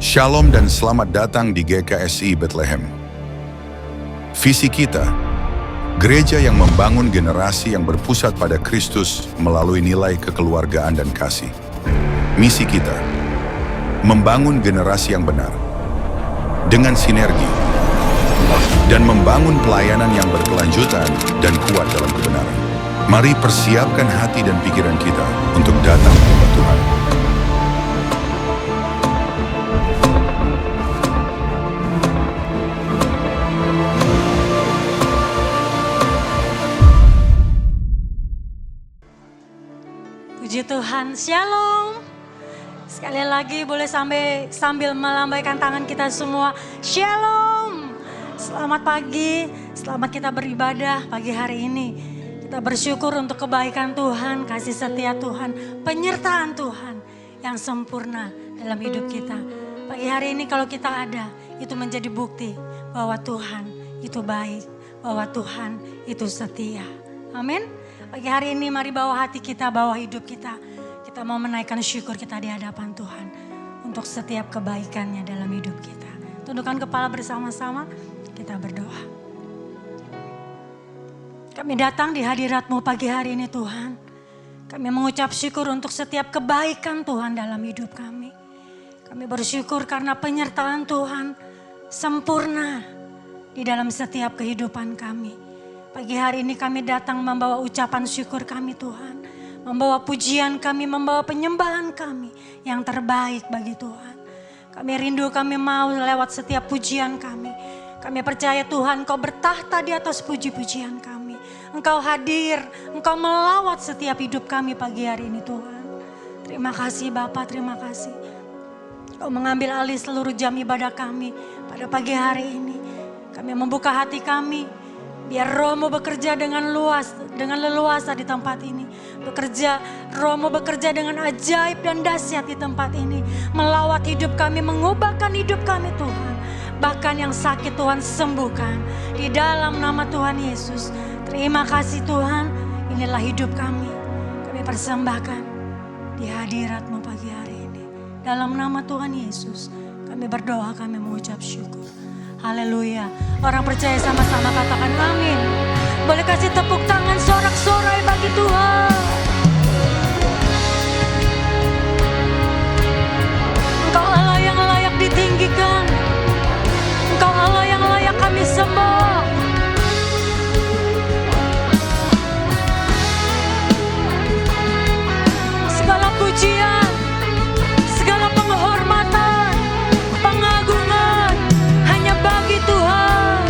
Shalom dan selamat datang di GKSI Bethlehem. Visi kita, gereja yang membangun generasi yang berpusat pada Kristus melalui nilai kekeluargaan dan kasih. Misi kita, membangun generasi yang benar, dengan sinergi, dan membangun pelayanan yang berkelanjutan dan kuat dalam kebenaran. Mari persiapkan hati dan pikiran kita untuk datang kepada Tuhan. Puji Tuhan, Shalom. Sekali lagi boleh sambil melambaikan tangan kita semua, Shalom. Selamat pagi, selamat kita beribadah pagi hari ini. Kita bersyukur untuk kebaikan Tuhan, kasih setia Tuhan, penyertaan Tuhan yang sempurna dalam hidup kita. Pagi hari ini kalau kita ada, itu menjadi bukti bahwa Tuhan itu baik, bahwa Tuhan itu setia. Amin. Pagi hari ini mari bawa hati kita, bawa hidup kita. Kita mau menaikkan syukur kita di hadapan Tuhan untuk setiap kebaikannya dalam hidup kita. Tundukkan kepala bersama-sama, kita berdoa. Kami datang di hadirat-Mu pagi hari ini Tuhan. Kami mengucap syukur untuk setiap kebaikan Tuhan dalam hidup kami. Kami bersyukur karena penyertaan Tuhan sempurna di dalam setiap kehidupan kami. Pagi hari ini kami datang membawa ucapan syukur kami Tuhan. Membawa pujian kami, membawa penyembahan kami yang terbaik bagi Tuhan. Kami rindu, kami mau lewat setiap pujian kami. Kami percaya Tuhan Engkau bertahta di atas puji-pujian kami. Engkau hadir, Engkau melawat setiap hidup kami pagi hari ini Tuhan. Terima kasih Bapa, terima kasih. Engkau mengambil alih seluruh jam ibadah kami pada pagi hari ini. Kami membuka hati kami. Biar Roh-Mu bekerja dengan luas, dengan leluasa di tempat ini. Roh-Mu bekerja dengan ajaib dan dahsyat di tempat ini. Melawat hidup kami, mengubahkan hidup kami Tuhan. Bahkan yang sakit Tuhan sembuhkan. Di dalam nama Tuhan Yesus. Terima kasih Tuhan, inilah hidup kami. Kami persembahkan di hadirat-Mu pagi hari ini. Dalam nama Tuhan Yesus, kami berdoa, kami mengucap syukur. Haleluya. Orang percaya sama-sama katakan amin. Boleh kasih tepuk tangan sorak-sorai bagi Tuhan. Engkau Allah yang layak ditinggikan. Engkau Allah yang layak kami sembah. Segala pujian, segala penghormatan, pengagungan hanya bagi Tuhan.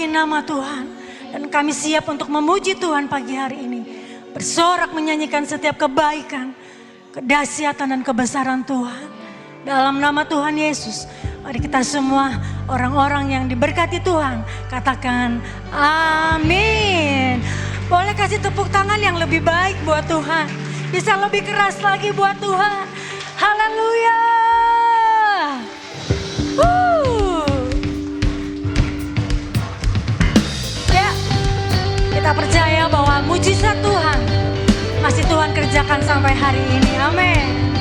bagi nama Tuhan. Dan kami siap untuk memuji Tuhan pagi hari ini. Bersorak menyanyikan setiap kebaikan, kedahsyatan dan kebesaran Tuhan. Dalam nama Tuhan Yesus, mari kita semua orang-orang yang diberkati Tuhan katakan amin. Boleh kasih tepuk tangan yang lebih baik buat Tuhan. Bisa lebih keras lagi buat Tuhan. Haleluya. Ya, kita percaya bahwa mujizat Tuhan masih Tuhan kerjakan sampai hari ini. Amin.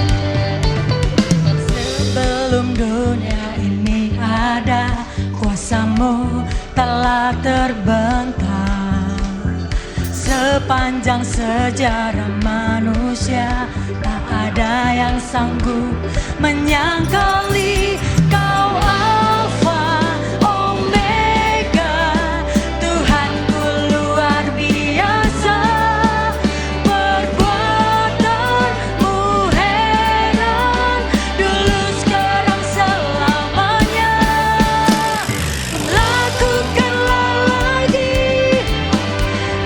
Sebelum dunia ini ada, kuasa-Mu telah terbentang. Sepanjang sejarah manusia, tak ada yang sanggup menyangkali Kau Alfa Omega. Tuhanku luar biasa, perbuatan-Mu heran, dulu sekarang selamanya. Lakukanlah lagi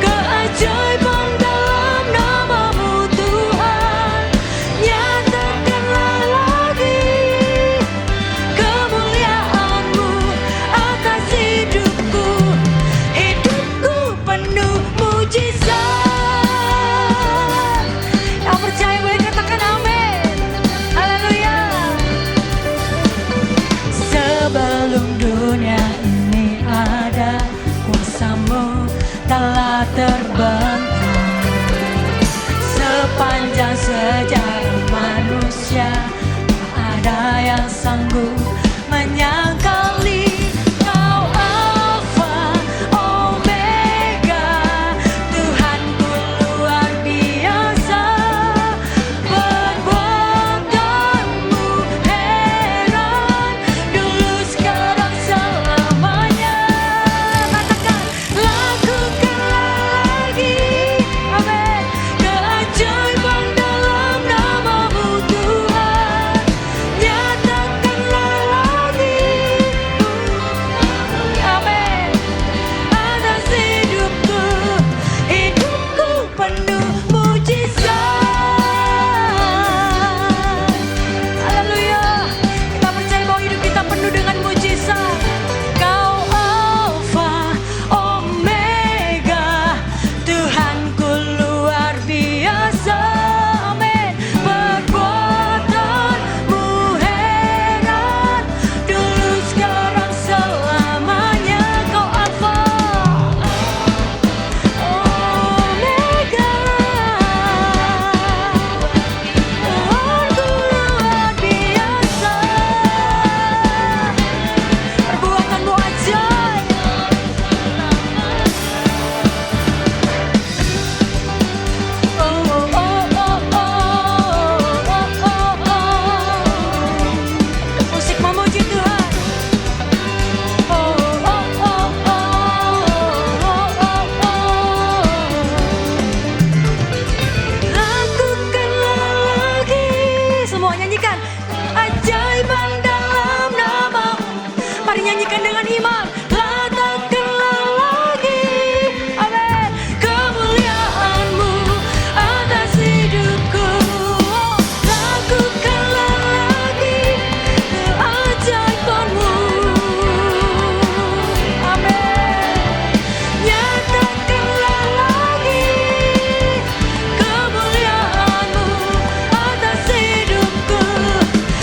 keajaiban dalam nama-Mu Tuhan. Nyatakanlah lagi kemuliaan-Mu atas hidupku. Hidupku penuh mujizat. Yang percaya boleh katakan amin. Haleluya. Sebelum dunia ini ada, kuasa-Mu telah terbentang. Sepanjang sejarah manusia, tak ada yang sanggup menyangkali Kau Alfa Omega. Tuhanku luar biasa, perbuatan-Mu heran, dulu sekarang selamanya. Katakan, lakukanlah lagi, amin, keajaiban dalam nama-Mu Tuhan. Nyatakanlah lagi, amin, atas hidupku. Hidupku penuh mujizat. Haleluya. Kita percaya bahwa hidup kita penuh dengan mujizat. Kau Alfa Omega, Tuhanku luar biasa. Amin. Perbuatan-Mu heran, dulu sekarang selamanya. Kau Alfa Omega, Tuhanku luar biasa. Perbuatan-Mu ajaib. Oh, oh, oh, oh, oh, oh, oh. Musik memuji Tuhan. Oh, oh, oh, oh, oh, oh, oh. Lakukanlah lagi. Semua nyanyikan. Ajaiban dalam nama-Mu. Mari nyanyikan dengan iman. Lakukanlah lagi, amin, kemuliaan-Mu atas hidupku. Lakukanlah lagi keajaiban-Mu, amin. Nyatakanlah lagi kemuliaan-Mu atas hidupku.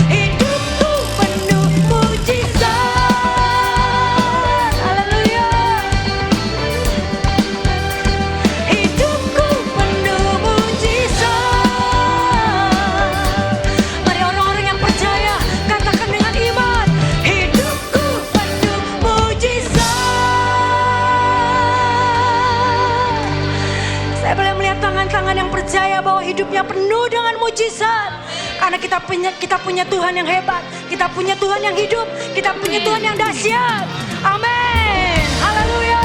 Hidupku penuh mujizat. Haleluya. Hidupku penuh mujizat. Mari orang-orang yang percaya katakan dengan iman. Hidupku penuh mujizat. Saya boleh melihat tangan-tangan yang percaya bahwa hidupnya penuh dengan mujizat. Karena kita punya Tuhan yang hebat. Kita punya Tuhan yang hidup. Kita punya Tuhan yang dahsyat. Amin. Haleluya.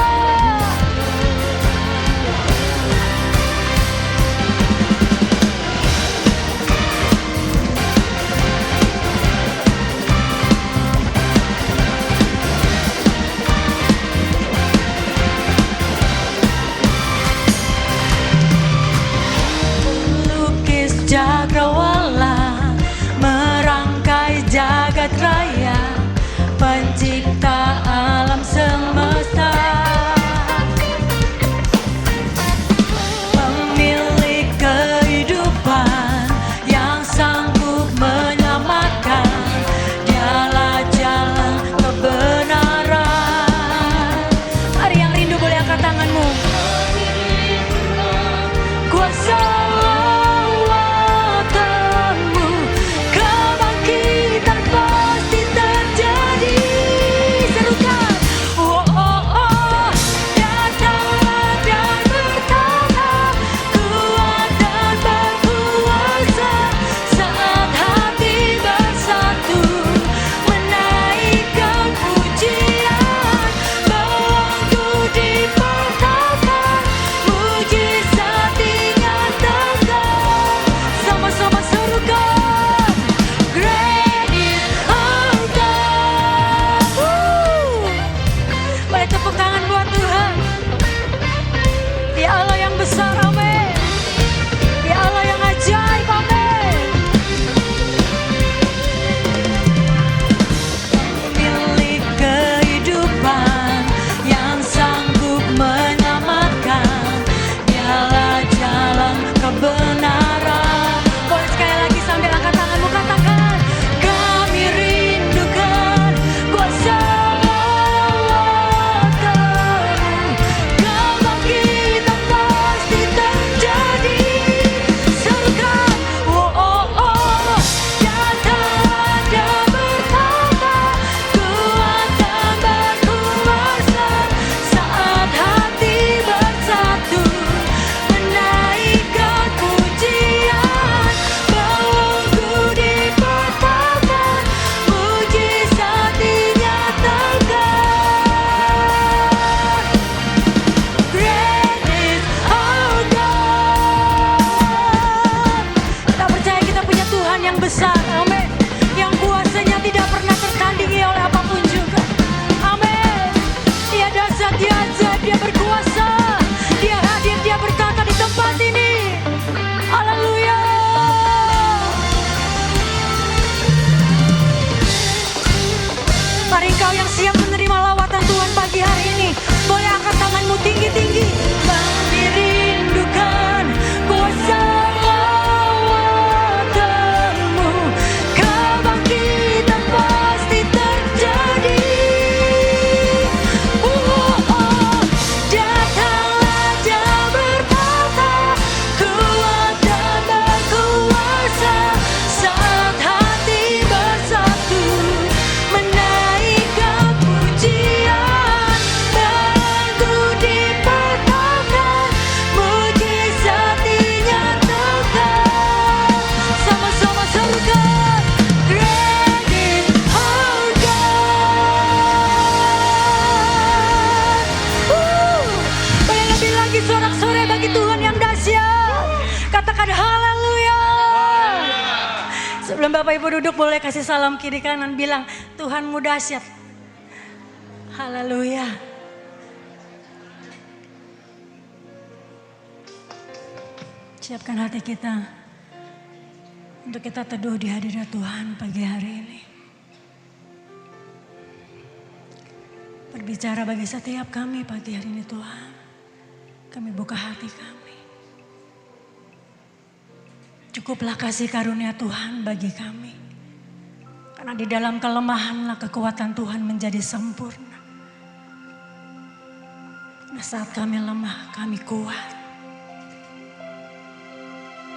dahsyat. Katakan haleluya. Sebelum Bapak Ibu duduk, boleh kasih salam kiri kanan, bilang Tuhanmu dahsyat. Haleluya. Siapkan hati kita untuk kita teduh di hadirat Tuhan pagi hari ini. Berbicara bagi setiap kami pagi hari ini Tuhan. Kami buka hati kami. Cukuplah kasih karunia Tuhan bagi kami. Karena di dalam kelemahanlah kekuatan Tuhan menjadi sempurna. Nah, saat kami lemah, kami kuat.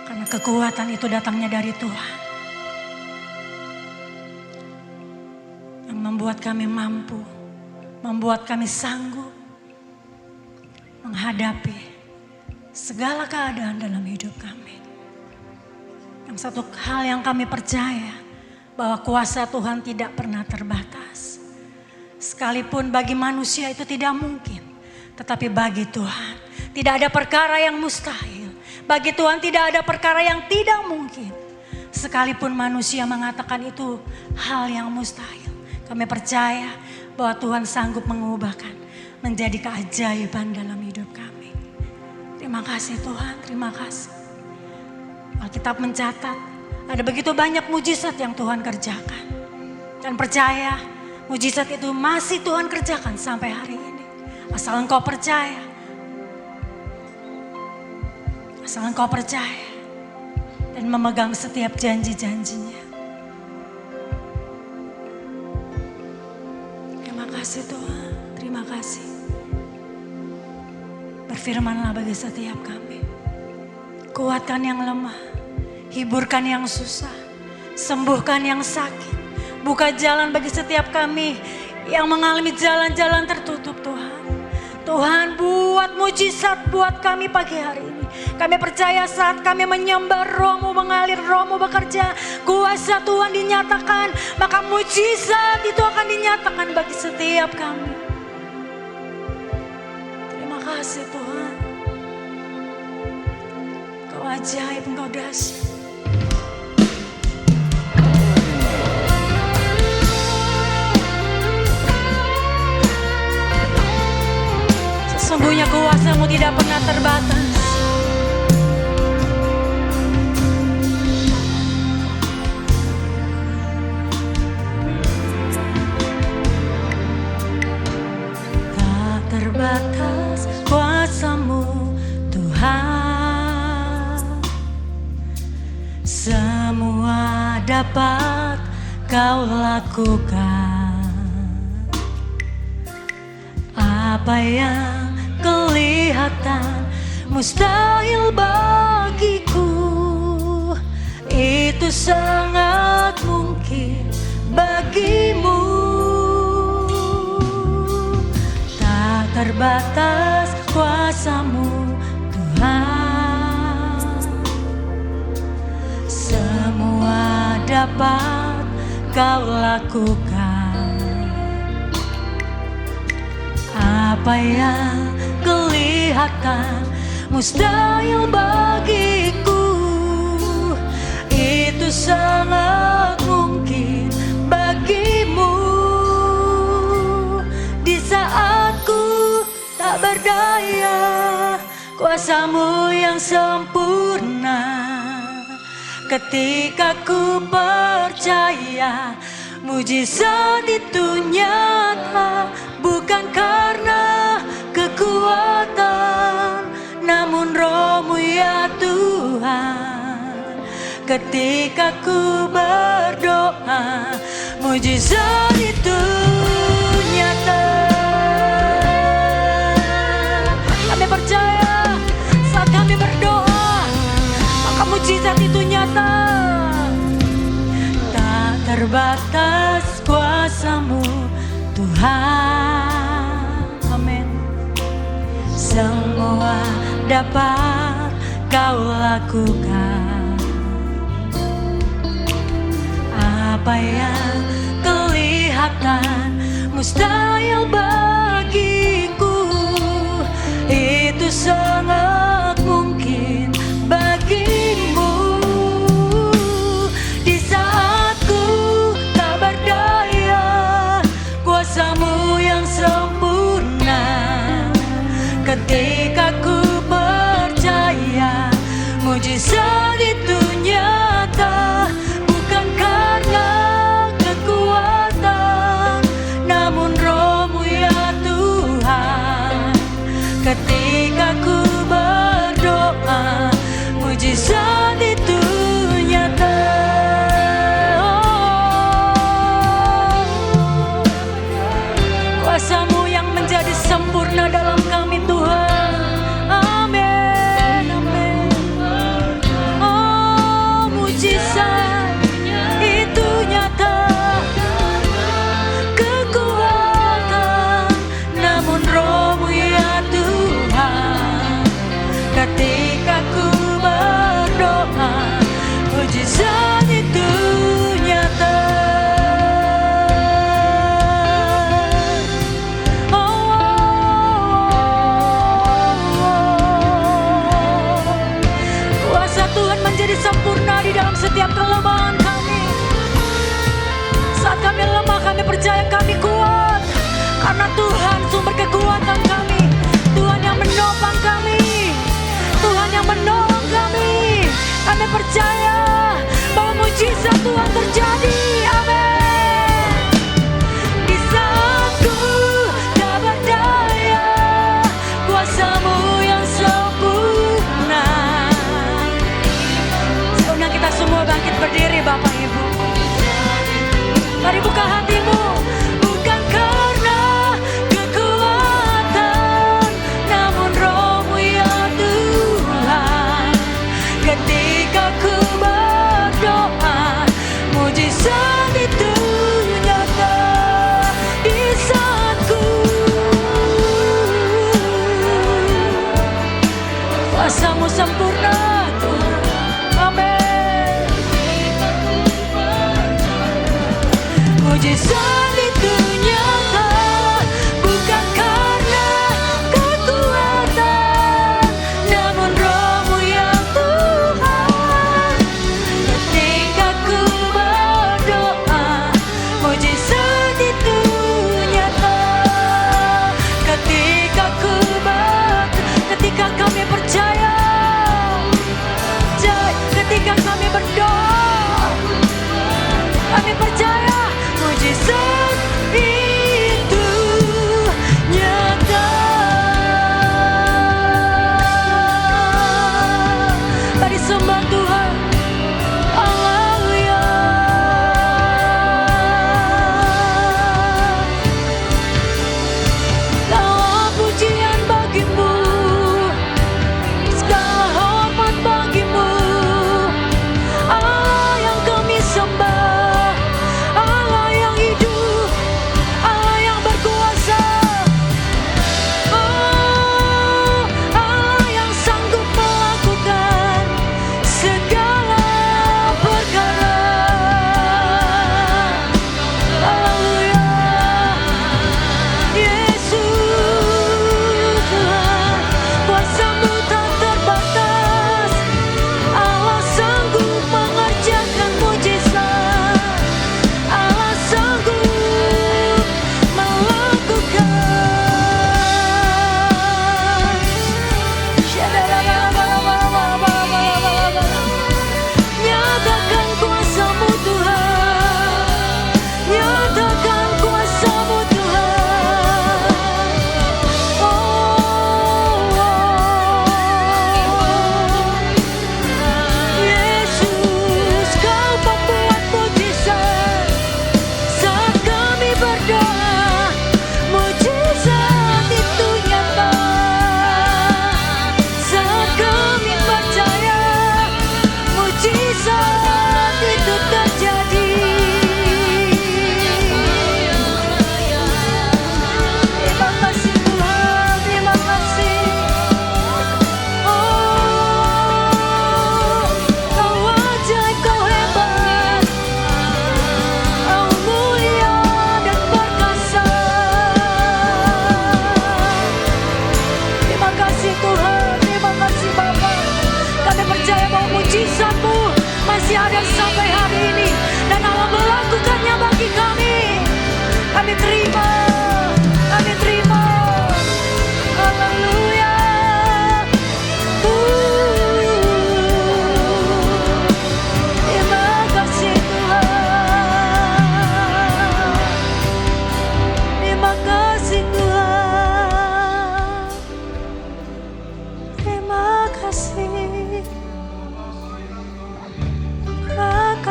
Karena kekuatan itu datangnya dari Tuhan. Yang membuat kami mampu, membuat kami sanggup menghadapi segala keadaan dalam hidup kami. Yang satu hal yang kami percaya, bahwa kuasa Tuhan tidak pernah terbatas. Sekalipun bagi manusia itu tidak mungkin, tetapi bagi Tuhan tidak ada perkara yang mustahil. Bagi Tuhan tidak ada perkara yang tidak mungkin. Sekalipun manusia mengatakan itu hal yang mustahil, kami percaya bahwa Tuhan sanggup mengubahkan menjadi keajaiban dalam hidup kami. Terima kasih Tuhan, terima kasih. Alkitab mencatat ada begitu banyak mujizat yang Tuhan kerjakan. Dan percaya mujizat itu masih Tuhan kerjakan sampai hari ini. Asal engkau percaya. Asal engkau percaya dan memegang setiap janji-janjinya. Terima kasih Tuhan, terima kasih. Berfirmanlah bagi setiap kami. Kuatkan yang lemah, hiburkan yang susah, sembuhkan yang sakit. Buka jalan bagi setiap kami yang mengalami jalan-jalan tertutup Tuhan. Tuhan buat mujizat buat kami pagi hari ini. Kami percaya saat kami menyembah Roh-Mu mengalir, Roh-Mu bekerja, kuasa Tuhan dinyatakan, maka mujizat itu akan dinyatakan bagi setiap kami. Terima kasih Tuhan. Engkau ajaib, Engkau dahsyat. Sesungguhnya kuasa-Mu tidak pernah terbatas. Terbatas kuasa-Mu Tuhan, semua dapat Kau lakukan. Apa yang kelihatan mustahil bagiku, itu sangat mungkin bagimu. Terbatas kuasa-Mu Tuhan, semua dapat Kau lakukan. Apa yang kelihatan mustahil bagiku, itu sangat mungkin bagimu. Di saat ku tak berdaya, kuasa-Mu yang sempurna. Ketika ku percaya, mujizat itu nyata. Bukan karena kekuatan, namun Roh-Mu ya Tuhan. Ketika ku berdoa, mujizat itu nyata. Kami percaya saat kami berdoa, maka mujizat itu nyata. Tak terbatas kuasa-Mu Tuhan, amin. Semua dapat Kau lakukan. Apa yang kelihatan mustahil bagiku, itu sangat mungkin ketika ku percaya mujizat itu nyata, bukan karena kekuatan, namun Roh-Mu ya Tuhan. Ketika ku berdoa, mujizat itu nyata. Kuasa-Mu yang menjadi sempurna dalam kami Tuhan. Amin, amin. Oh, mujizat itu nyata, kekuatan, namun Roh-Mu ya Tuhan. Ketika ku berdoa, mujizat itu nyata. Kuasa Tuhan menjadi sempurna di dalam setiap kelemahan kami. Saat kami lemah, kami percaya kami kuat, karena Tuhan sumber kekuatan kami. Tuhan yang menopang kami, Tuhan yang menolong kami. Kami percaya bahwa mujizat Tuhan terjadi. Amin. Di saat ku tak berdaya, kuasa-Mu yang sempurna. Saya undang kita semua bangkit berdiri, Bapak Ibu. Mari buka hatimu. Bukan karena kekuatan, namun Roh-Mu ya Tuhan. Ketika ku berdoa, mujizat itu nyata. Di saat ku kuasa-Mu sempurna Tuhan. Amin. Mujizat itu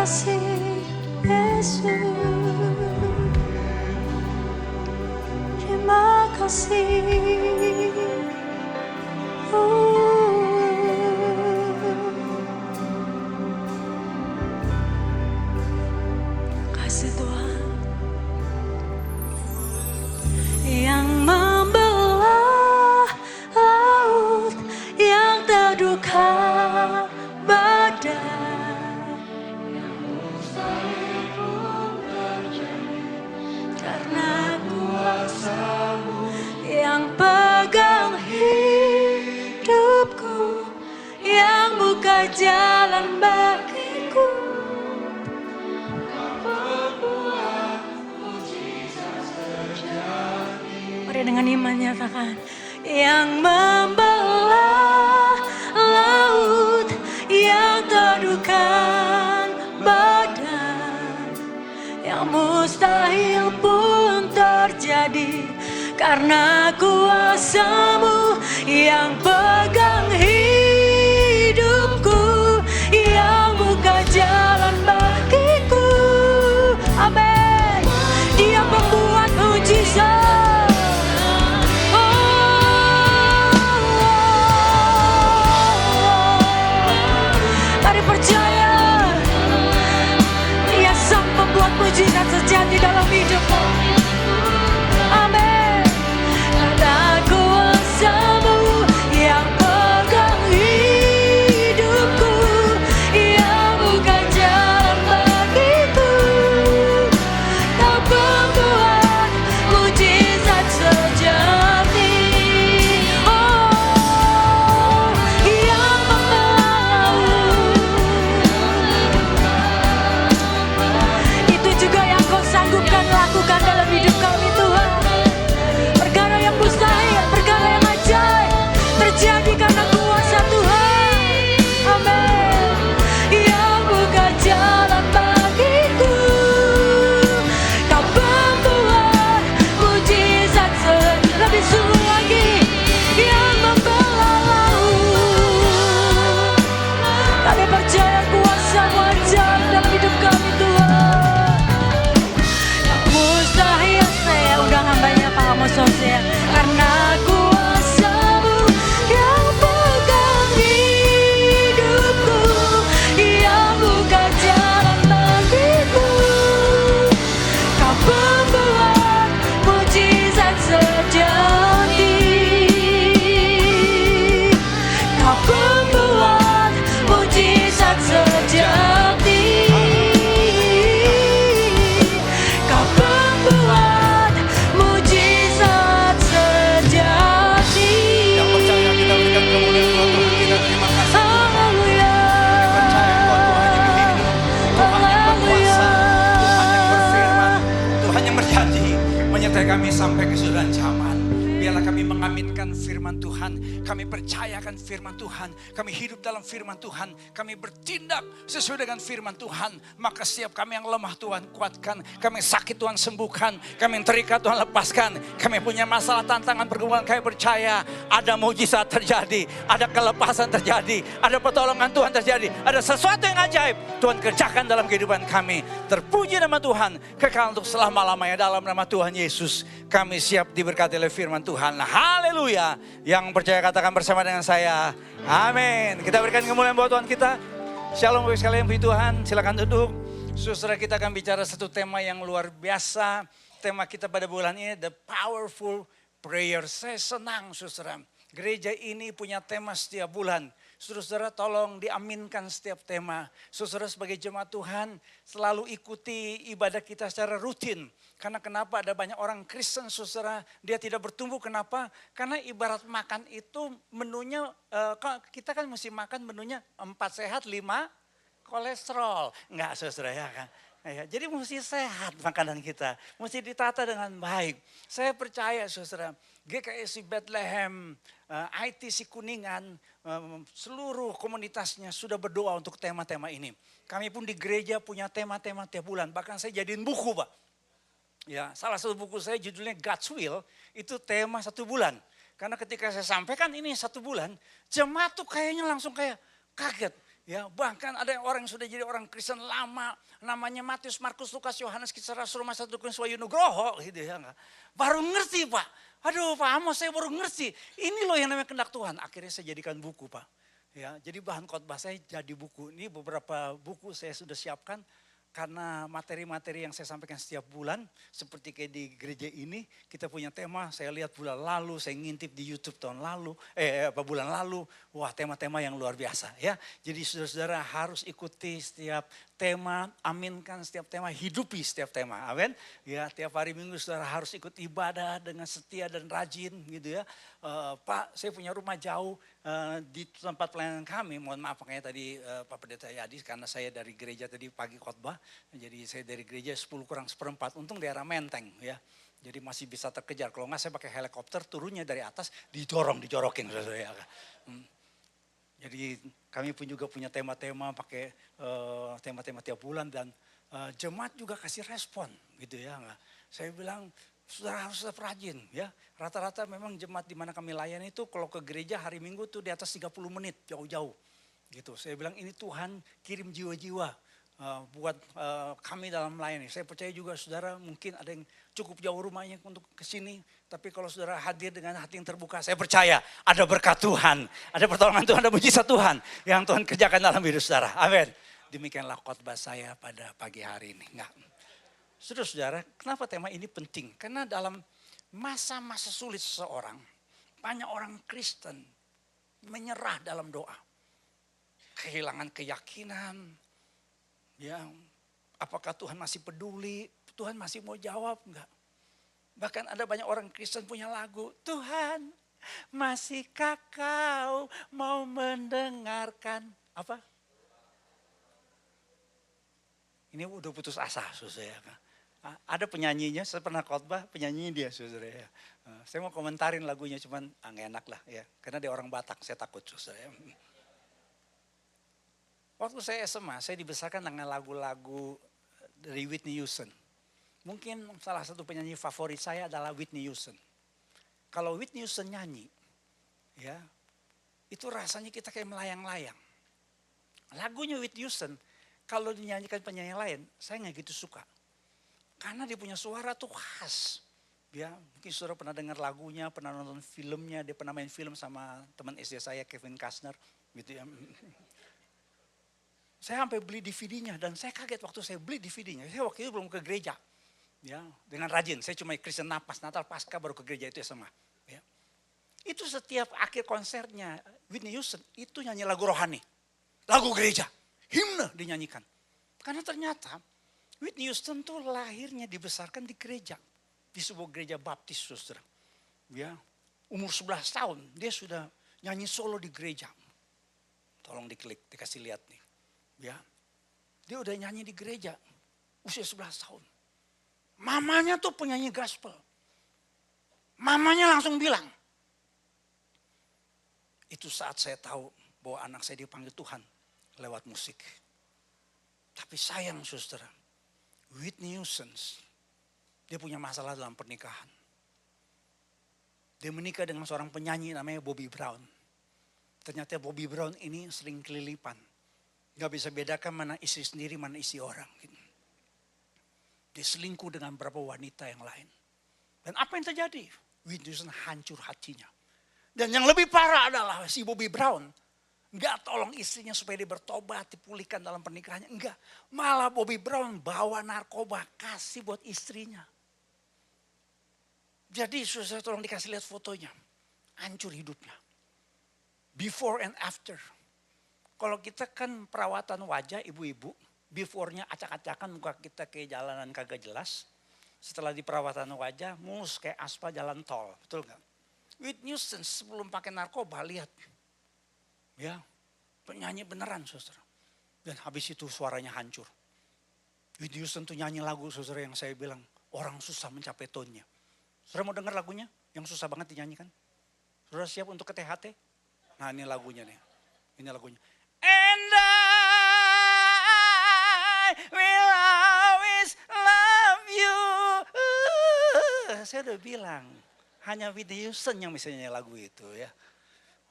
kasih Yesus. Terima kasih. Kasih Tuhan yang membelah laut, yang terduka badai, yang mustahil pun terjadi karena kuasa-Mu yang pegang hidupku, yang buka jalan bagiku. Mari dengan iman nyatakan, yang membelah laut, yang terdukan badan, yang mustahil pun terjadi karena kuasa-Mu yang pegang hidupku, yang buka jalan bagiku. Amin. Dia membuat mujizat. Mari percaya, Dia sang pembuat mujizat sejati dalam hidupmu. Amin. Karena kuasa-Mu yang pegang hidupku, yang buka jalan bagiku. Kau pembuat mujizat sejati. Oh, yang itu juga yang Kau sanggupkan lakukan dalam hidup kami Tuhan. Perkara yang mustahil, perkara yang ajaib terjadi karena kuasa Tuhan. Amin. Yang buka jalan bagiku. Kau pembuat mujizat lebih sungguh lagi, yang membelah laut. Kami percaya kuasa-Mu ajaib dalam hidup kami Tuhan. Yang mustahil, saya undang hambanya Pak Amos Hosea, karena kuasa-Mu yang pegang hidupku, yang buka jalan bagiku. Kau pembuat mujizat sejati. Kau pembuat mujizat sejati. Kau pembuat mujizat sejati. Yang percaya kita berikan kemuliaan buat Tuhan kita. Terima kasih Tuhan. Haleluya. Percaya bahwa Tuhan yang hidup, Tuhan yang berkuasa, Tuhan yang berfirman, Tuhan yang berjanji menyertai kami sampai kesudahan zaman. Biarlah kami mengaminkan firman Tuhan, kami percayakan firman Tuhan, kami hidup dalam firman Tuhan, kami bertindak sesuai dengan firman Tuhan. Maka setiap kami yang lemah Tuhan kuatkan, kami sakit Tuhan sembuhkan, kami yang terikat Tuhan lepaskan, kami punya masalah tantangan pergumulan, kami percaya ada mujizat terjadi, ada kelepasan terjadi, ada pertolongan Tuhan terjadi, ada sesuatu yang ajaib Tuhan kerjakan dalam kehidupan kami. Terpuji nama Tuhan, kekal untuk selama-lamanya dalam nama Tuhan Yesus. Kami siap diberkati oleh firman Tuhan. Haleluya. Yang percaya katakan bersama dengan saya. Amin. Kita berikan kemuliaan buat Tuhan kita. Shalom Bapak sekalian, puji Tuhan. Silakan duduk. Saudara, kita akan bicara satu tema yang luar biasa. Tema kita pada bulan ini, The Powerful Prayer. Saya senang saudara. Gereja ini punya tema setiap bulan. Saudara, tolong diaminkan setiap tema. Saudara, sebagai jemaat Tuhan selalu ikuti ibadah kita secara rutin. Karena kenapa ada banyak orang Kristen, saudara, dia tidak bertumbuh. Kenapa? Karena ibarat makan itu menunya, kita kan mesti makan menunya 4 sehat, 5 kolesterol. Enggak saudara ya kan. Ya, jadi mesti sehat makanan kita, mesti ditata dengan baik. Saya percaya saudara, GKSI Bethlehem, ITC Kuningan, seluruh komunitasnya sudah berdoa untuk tema-tema ini. Kami pun di gereja punya tema-tema tiap bulan, bahkan saya jadiin buku Pak. Ya, salah satu buku saya judulnya God's Will, itu tema 1 bulan. Karena ketika saya sampaikan ini 1 bulan, jemaat tuh kayaknya langsung kayak kaget. Ya, bahkan ada orang yang sudah jadi orang Kristen lama, namanya Matius, Markus, Lukas, Yohanes, Kisah Rasul, Roma 1 Korintus, Wahyu, Nugroho gitu ya. Baru ngerti Pak. Aduh Pak Amos, saya baru ngerti. Ini loh yang namanya kehendak Tuhan. Akhirnya saya jadikan buku Pak. Ya, jadi bahan khotbah saya jadi buku. Ini beberapa buku saya sudah siapkan. Karena materi-materi yang saya sampaikan setiap bulan, seperti kayak di gereja ini, kita punya tema, saya lihat bulan lalu, saya ngintip di YouTube tahun lalu, bulan lalu, wah tema-tema yang luar biasa ya. Jadi saudara-saudara harus ikuti setiap tema, aminkan setiap tema, hidupi setiap tema, amin. Ya, tiap hari Minggu saudara harus ikut ibadah dengan setia dan rajin gitu ya. Pak, saya punya rumah jauh di tempat pelayanan kami, mohon maaf makanya tadi Pak Pendeta Yadi, karena saya dari gereja tadi pagi khotbah, jadi saya dari gereja 10 kurang seperempat, untung daerah Menteng ya. Jadi masih bisa terkejar, kalau enggak saya pakai helikopter turunnya dari atas, dijorokin saudara ya. Jadi kami pun juga punya tema-tema, pakai tema-tema tiap bulan dan jemaat juga kasih respon gitu ya. Saya bilang saudara harus tetap rajin ya. Rata-rata memang jemaat di mana kami layani itu kalau ke gereja hari Minggu tuh di atas 30 menit jauh-jauh gitu. Saya bilang ini Tuhan kirim jiwa-jiwa buat kami dalam melayani. Saya percaya juga saudara mungkin ada yang cukup jauh rumahnya untuk ke sini. Tapi kalau saudara hadir dengan hati yang terbuka, saya percaya ada berkat Tuhan. Ada pertolongan Tuhan, ada mujizat Tuhan yang Tuhan kerjakan dalam hidup saudara. Amin. Demikianlah khotbah saya pada pagi hari ini. Enggak. Saudara-saudara, kenapa tema ini penting? Karena dalam masa-masa sulit seseorang, banyak orang Kristen menyerah dalam doa. Kehilangan keyakinan, ya, apakah Tuhan masih peduli? Tuhan masih mau jawab enggak? Bahkan ada banyak orang Kristen punya lagu, Tuhan masihkah kau mau mendengarkan apa? Ini udah putus asa saudara. Ada penyanyinya, saya pernah khotbah, penyanyinya dia saudara ya. Saya mau komentarin lagunya cuman nggak enak lah ya. Karena dia orang Batak, saya takut saudara. Waktu saya SMA, saya dibesarkan dengan lagu-lagu dari Whitney Houston. Mungkin salah satu penyanyi favorit saya adalah Whitney Houston. Kalau Whitney Houston nyanyi, ya itu rasanya kita kayak melayang-layang. Lagunya Whitney Houston, kalau dinyanyikan penyanyi lain, saya nggak gitu suka. Karena dia punya suara tuh khas. Ya, mungkin saudara pernah dengar lagunya, pernah nonton filmnya, dia pernah main film sama teman SD saya Kevin Costner, gitu ya. Saya sampai beli DVD-nya dan saya kaget waktu saya beli DVD-nya. Saya waktu itu belum ke gereja. Ya, dengan rajin, saya cuma Kristen napas, Natal, Paskah baru ke gereja itu SMA. Ya. Itu setiap akhir konsernya Whitney Houston itu nyanyi lagu rohani. Lagu gereja, himne dinyanyikan. Karena ternyata Whitney Houston tuh lahirnya dibesarkan di gereja. Di sebuah gereja baptis saudara. Ya, umur 11 tahun dia sudah nyanyi solo di gereja. Tolong diklik, dikasih lihat nih. Ya, dia udah nyanyi di gereja usia 11 tahun. Mamanya tuh penyanyi gospel. Mamanya langsung bilang, itu saat saya tahu bahwa anak saya dipanggil Tuhan lewat musik. Tapi sayang saudara, Whitney Houston, dia punya masalah dalam pernikahan. Dia menikah dengan seorang penyanyi namanya Bobby Brown. Ternyata Bobby Brown ini sering kelilipan. Gak bisa bedakan mana istri sendiri, mana istri orang. Dia selingkuh dengan beberapa wanita yang lain. Dan apa yang terjadi? Whitney Houston hancur hatinya. Dan yang lebih parah adalah si Bobby Brown gak tolong istrinya supaya dia bertobat, dipulihkan dalam pernikahannya. Enggak, malah Bobby Brown bawa narkoba, kasih buat istrinya. Jadi saya tolong dikasih lihat fotonya. Hancur hidupnya. Before and after. Kalau kita kan perawatan wajah ibu-ibu, before-nya acak-acakan muka kita kayak jalanan kagak jelas. Setelah di perawatan wajah, mulus kayak aspal jalan tol, betul gak? Whitney Houston sebelum pakai narkoba, lihat. Ya, penyanyi beneran saudara. Dan habis itu suaranya hancur. Whitney Houston tuh nyanyi lagu saudara yang saya bilang, orang susah mencapai tonnya. Saudara mau dengar lagunya? Yang susah banget dinyanyikan? Saudara siap untuk ke THT? Nah ini lagunya nih, ini lagunya. And I will always love you. Saya udah bilang, hanya Whitney Houston yang bisa nyanyi lagu itu ya.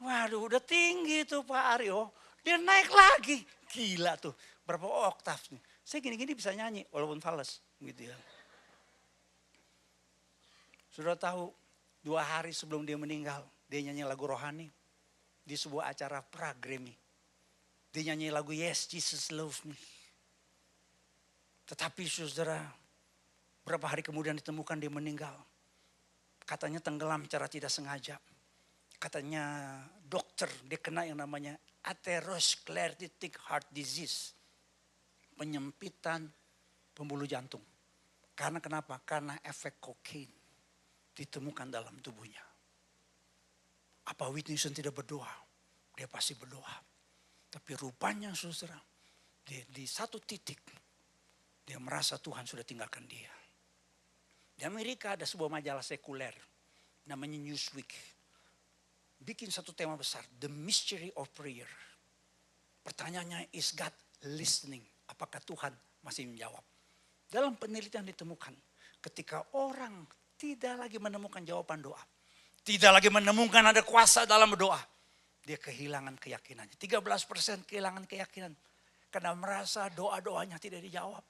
Waduh udah tinggi tuh Pak Aryo. Dia naik lagi. Gila tuh. Berapa oktav nih. Saya gini-gini bisa nyanyi walaupun fals. Gitu ya. Sudah tahu 2 hari sebelum dia meninggal. Dia nyanyi lagu rohani. Di sebuah acara pra-Grammy. Dia nyanyi lagu Yes Jesus Loves Me. Tetapi saudara, berapa hari kemudian ditemukan dia meninggal. Katanya tenggelam secara tidak sengaja. Katanya dokter dia kena yang namanya atherosclerotic heart disease. Penyempitan pembuluh jantung. Karena kenapa? Karena efek kokain ditemukan dalam tubuhnya. Apa Whitney Houston tidak berdoa? Dia pasti berdoa. Tapi rupanya saudara, di satu titik dia merasa Tuhan sudah tinggalkan dia. Di Amerika ada sebuah majalah sekuler namanya Newsweek. Bikin satu tema besar, The Mystery of Prayer. Pertanyaannya, is God listening? Apakah Tuhan masih menjawab? Dalam penelitian ditemukan, ketika orang tidak lagi menemukan jawaban doa, tidak lagi menemukan ada kuasa dalam berdoa, dia kehilangan keyakinannya. 13% kehilangan keyakinan. Karena merasa doa-doanya tidak dijawab.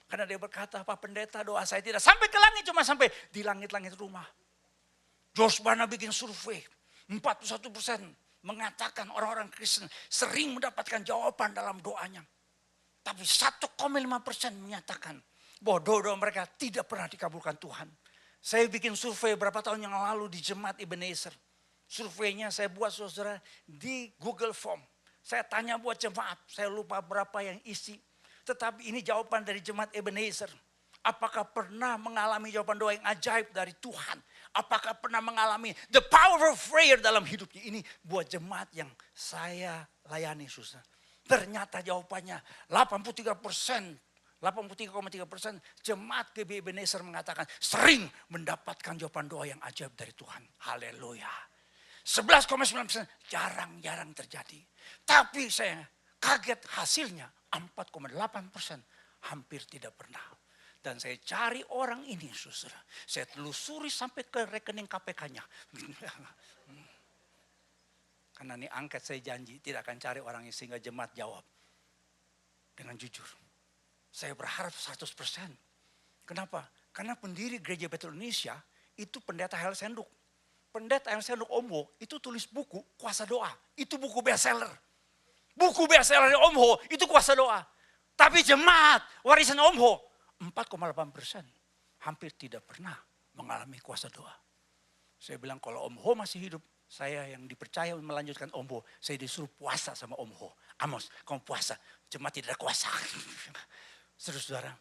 Karena dia berkata, Pak Pendeta, doa saya tidak sampai ke langit, cuma sampai di langit-langit rumah. George Barna bikin survei, 41% mengatakan orang-orang Kristen sering mendapatkan jawaban dalam doanya. Tapi 1,5% menyatakan bahwa doa-doa mereka tidak pernah dikabulkan Tuhan. Saya bikin survei berapa tahun yang lalu di Jemaat Ebenezer. Surveinya saya buat saudara di Google Form. Saya tanya buat jemaat, saya lupa berapa yang isi. Tetapi ini jawaban dari Jemaat Ebenezer. Apakah pernah mengalami jawaban doa yang ajaib dari Tuhan? Apakah pernah mengalami the power of prayer dalam hidupnya? Ini buat jemaat yang saya layani susah. Ternyata jawabannya 83%. 83,3% jemaat GB Ebenezer mengatakan sering mendapatkan jawaban doa yang ajaib dari Tuhan. Haleluya. 11,9% jarang-jarang terjadi. Tapi saya kaget hasilnya 4,8% hampir tidak pernah. Dan saya cari orang ini saudara. Saya telusuri sampai ke rekening KPK-nya. Karena ini angket saya janji tidak akan cari orang yang sehingga jemaat jawab. Dengan jujur. Saya berharap 100%. Kenapa? Karena pendiri Gereja Betel Indonesia itu pendeta Hel Senduk. Pendeta Hel Senduk Omho itu tulis buku Kuasa Doa. Itu buku bestseller. Buku bestseller Om Ho itu kuasa doa. Tapi jemaat warisan Om Ho 4,8% hampir tidak pernah mengalami kuasa doa. Saya bilang kalau Om Ho masih hidup, saya yang dipercaya melanjutkan Om Ho, saya disuruh puasa sama Om Ho. Amos, kamu puasa, jemaat tidak ada kuasa. Saudara-saudara,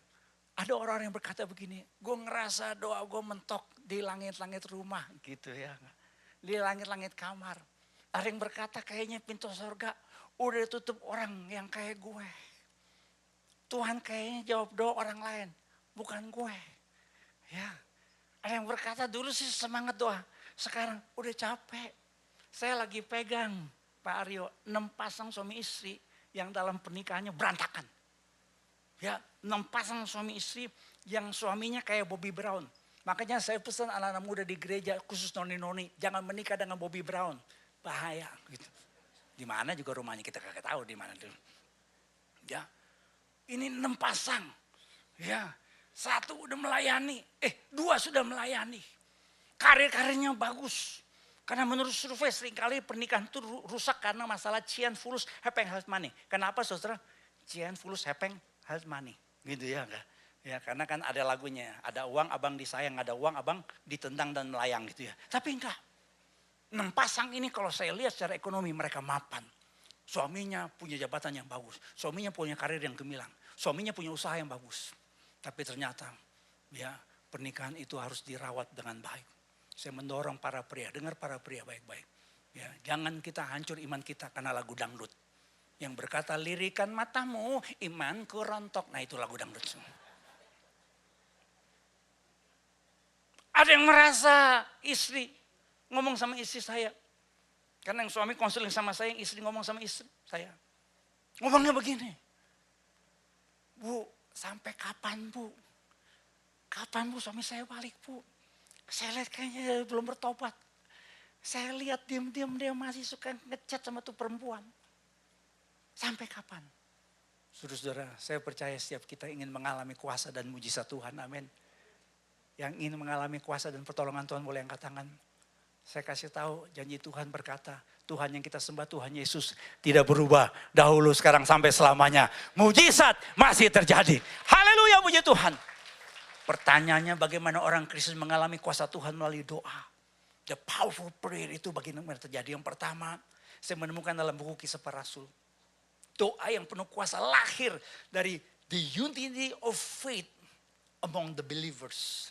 ada orang-orang yang berkata begini, gue ngerasa doa gue mentok di langit-langit rumah gitu ya. Di langit-langit kamar. Ada yang berkata kayaknya pintu surga udah ditutup orang yang kayak gue. Tuhan kayaknya jawab doa orang lain, bukan gue. Ya, ada yang berkata dulu sih semangat doa, sekarang udah capek. Saya lagi pegang Pak Aryo 6 pasang suami istri yang dalam pernikahannya berantakan. Ya, 6 pasang suami istri yang suaminya kayak Bobby Brown. Makanya saya pesan anak-anak muda di gereja khusus noni-noni jangan menikah dengan Bobby Brown, bahaya gitu. Di mana juga rumahnya kita kagak tahu di mana dulu. Ya. Ini 6 pasang. Ya. 1 udah melayani, 2 sudah melayani. Karir-karirnya bagus. Karena menurut survei seringkali pernikahan itu rusak karena masalah cian fulus hepeng health money. Kenapa saudara? Cian fulus hepeng health money. Gitu ya enggak? Ya karena kan ada lagunya, ada uang abang disayang, ada uang abang ditendang dan melayang gitu ya. Tapi enggak. 6 pasang ini kalau saya lihat secara ekonomi mereka mapan. Suaminya punya jabatan yang bagus. Suaminya punya karir yang gemilang. Suaminya punya usaha yang bagus. Tapi ternyata ya pernikahan itu harus dirawat dengan baik. Saya mendorong para pria, dengar para pria baik-baik. Ya, jangan kita hancur iman kita karena lagu dangdut. Yang berkata lirikan matamu, imanku rontok. Nah itu lagu dangdut semua. Ada yang merasa istri ngomong sama istri saya. Karena yang suami konseling sama saya, yang istri ngomong sama istri saya. Ngomongnya begini. Bu, sampai kapan bu? Kapan bu suami saya balik bu? Saya lihat kayaknya belum bertobat. Saya lihat diam-diam dia masih suka ngechat sama tuh perempuan. Sampai kapan? Saudara-saudara, saya percaya setiap kita ingin mengalami kuasa dan mujizat Tuhan. Amin. Yang ingin mengalami kuasa dan pertolongan Tuhan boleh angkat tangan. Saya kasih tahu janji Tuhan berkata, Tuhan yang kita sembah, Tuhan Yesus tidak berubah. Dahulu, sekarang, sampai selamanya. Mujizat masih terjadi. Haleluya, puji Tuhan. Pertanyaannya bagaimana orang Kristen mengalami kuasa Tuhan melalui doa. The powerful prayer itu bagaimana terjadi. Yang pertama, saya menemukan dalam buku Kisah Para Rasul. Doa yang penuh kuasa lahir dari the unity of faith among the believers.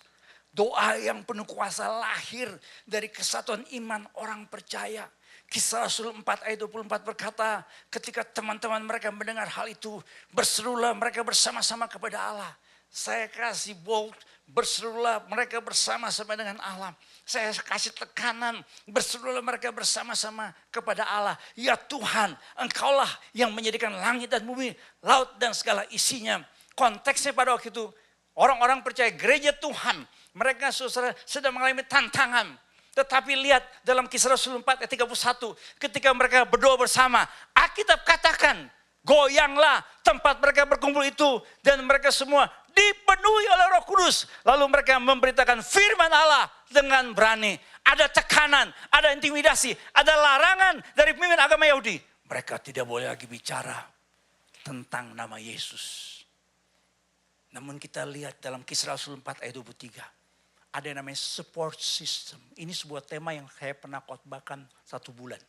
Doa yang penuh kuasa lahir dari kesatuan iman orang percaya. Kisah Rasul 4 ayat 24 berkata, ketika teman-teman mereka mendengar hal itu, berserulah mereka bersama-sama kepada Allah. Saya kasih bold, berserulah mereka bersama-sama dengan Allah. Saya kasih tekanan, berserulah mereka bersama-sama kepada Allah. Ya Tuhan, Engkaulah yang menjadikan langit dan bumi, laut dan segala isinya. Konteksnya pada waktu itu, orang-orang percaya gereja Tuhan, mereka saudara sedang mengalami tantangan. Tetapi lihat dalam Kisah Rasul 4 ayat 31, ketika mereka berdoa bersama, Alkitab katakan, goyanglah tempat mereka berkumpul itu, dan mereka semua dipenuhi oleh Roh Kudus. Lalu mereka memberitakan firman Allah dengan berani. Ada tekanan, ada intimidasi, ada larangan dari pemimpin agama Yahudi. Mereka tidak boleh lagi bicara tentang nama Yesus. Namun kita lihat dalam Kisah Rasul 4 ayat 23. Ada yang namanya support system. Ini sebuah tema yang saya pernah khotbahkan 1 bulan.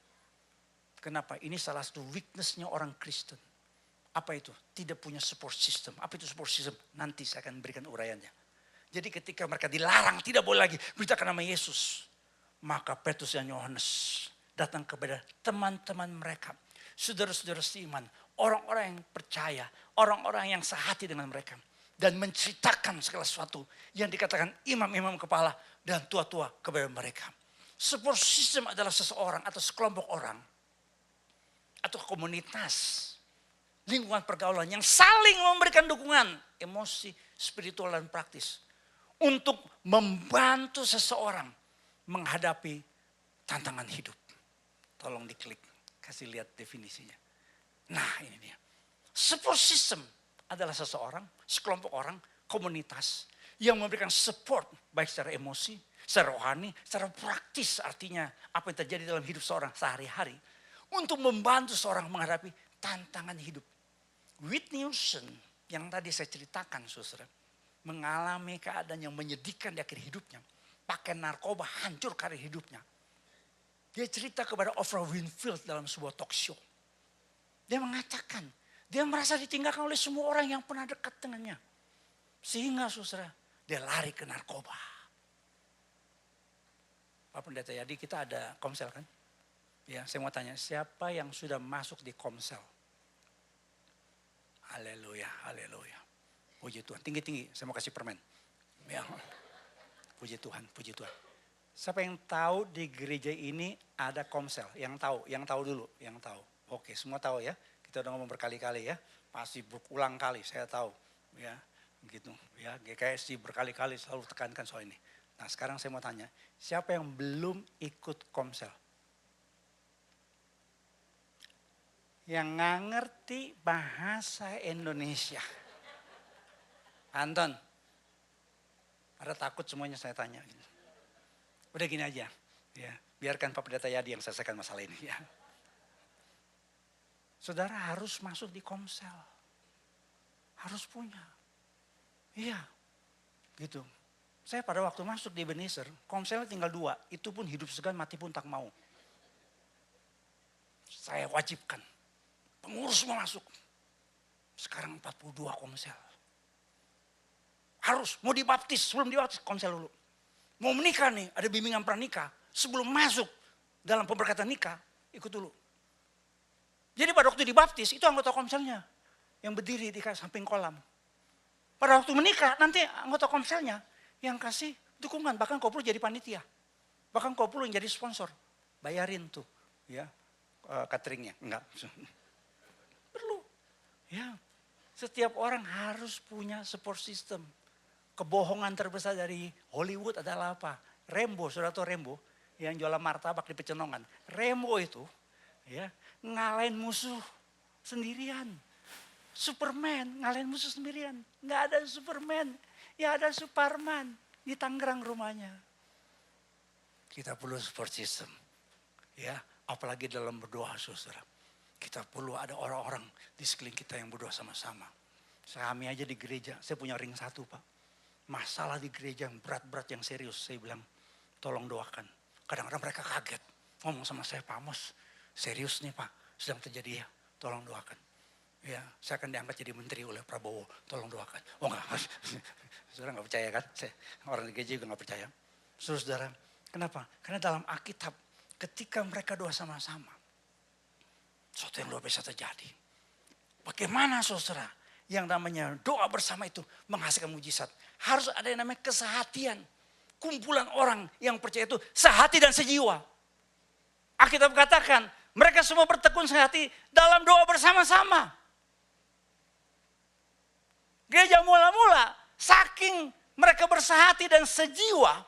Kenapa? Ini salah satu weakness-nya orang Kristen. Apa itu? Tidak punya support system. Apa itu support system? Nanti saya akan berikan uraiannya. Jadi ketika mereka dilarang tidak boleh lagi beritakan nama Yesus. Maka Petrus dan Yohanes datang kepada teman-teman mereka. Saudara-saudara seiman. Orang-orang yang percaya. Orang-orang yang sehati dengan mereka. Dan menceritakan segala sesuatu yang dikatakan imam-imam kepala dan tua-tua kepada mereka. Support system adalah seseorang atau sekelompok orang. Atau komunitas. Lingkungan pergaulan yang saling memberikan dukungan emosi, spiritual dan praktis untuk membantu seseorang menghadapi tantangan hidup. Tolong diklik, kasih lihat definisinya. Nah ini dia. Support system adalah seseorang, sekelompok orang, komunitas yang memberikan support baik secara emosi, secara rohani, secara praktis, artinya apa yang terjadi dalam hidup seorang sehari-hari untuk membantu seorang menghadapi tantangan hidup. Whitney Houston yang tadi saya ceritakan saudara, mengalami keadaan yang menyedihkan di akhir hidupnya. Pakai narkoba, hancur karir hidupnya. Dia cerita kepada Oprah Winfrey dalam sebuah talk show. Dia mengatakan, dia merasa ditinggalkan oleh semua orang yang pernah dekat dengannya. Sehingga saudara, dia lari ke narkoba. Pak Pendeta, jadi kita ada komsel kan? Ya, saya mau tanya, siapa yang sudah masuk di komsel? Haleluya, haleluya. Puji Tuhan, tinggi-tinggi, saya mau kasih permen. Ya. Puji Tuhan, puji Tuhan. Siapa yang tahu di gereja ini ada komsel? Yang tahu dulu, yang tahu. Oke, semua tahu ya. Kita udah ngomong berkali-kali ya. Pasti berulang kali, saya tahu. Ya, gitu. Ya, GKSI berkali-kali selalu tekankan soal ini. Nah, sekarang saya mau tanya, siapa yang belum ikut komsel? Yang nggak ngerti bahasa Indonesia. Anton, ada takut semuanya saya tanya. Udah gini aja, ya, biarkan Pak Pendeta Yadi yang selesaikan masalah ini. Ya. Saudara harus masuk di komsel, harus punya. Iya, gitu. Saya pada waktu masuk di Ebenezer, komselnya tinggal 2, itu pun hidup segan mati pun tak mau. Saya wajibkan. Pengurus semua masuk. Sekarang 42 komsel. Harus, mau dibaptis, sebelum dibaptis komsel dulu. Mau menikah nih, ada bimbingan pranikah. Sebelum masuk dalam pemberkatan nikah, ikut dulu. Jadi pada waktu dibaptis, itu anggota komselnya. Yang berdiri di samping kolam. Pada waktu menikah, nanti anggota komselnya yang kasih dukungan. Bahkan kau perlu jadi panitia. Bahkan kau perlu jadi sponsor. Bayarin tuh, ya, cateringnya. Enggak. Perlu. Ya, setiap orang harus punya support system. Kebohongan terbesar dari Hollywood adalah apa? Rembo, saudara tahu Rembo? Yang jualan martabak di Pecenongan. Rembo itu ya ngalahin musuh sendirian. Superman ngalahin musuh sendirian. Nggak ada Superman, ya ada Superman di Tangerang rumahnya. Kita perlu support system, ya, apalagi dalam berdoa, saudara. Kita perlu ada orang-orang di sekeliling kita yang berdoa sama-sama. Kami aja di gereja, saya punya ring 1, Pak. Masalah di gereja yang berat-berat, yang serius, saya bilang tolong doakan. Kadang-kadang mereka kaget, ngomong sama saya, Pak Amos, serius nih Pak, sedang terjadi ya, tolong doakan. Ya, saya akan diangkat jadi menteri oleh Prabowo, tolong doakan. Oh enggak, saudara enggak percaya kan? Saya, orang di gereja juga enggak percaya. Saudara, kenapa? Karena dalam Alkitab, ketika mereka doa sama-sama, sesuatu yang luar biasa terjadi. Bagaimana saudara, yang namanya doa bersama itu menghasilkan mujizat. Harus ada yang namanya kesehatian. Kumpulan orang yang percaya itu sehati dan sejiwa. Alkitab katakan, mereka semua bertekun sehati dalam doa bersama-sama. Gereja mula-mula, saking mereka bersehati dan sejiwa,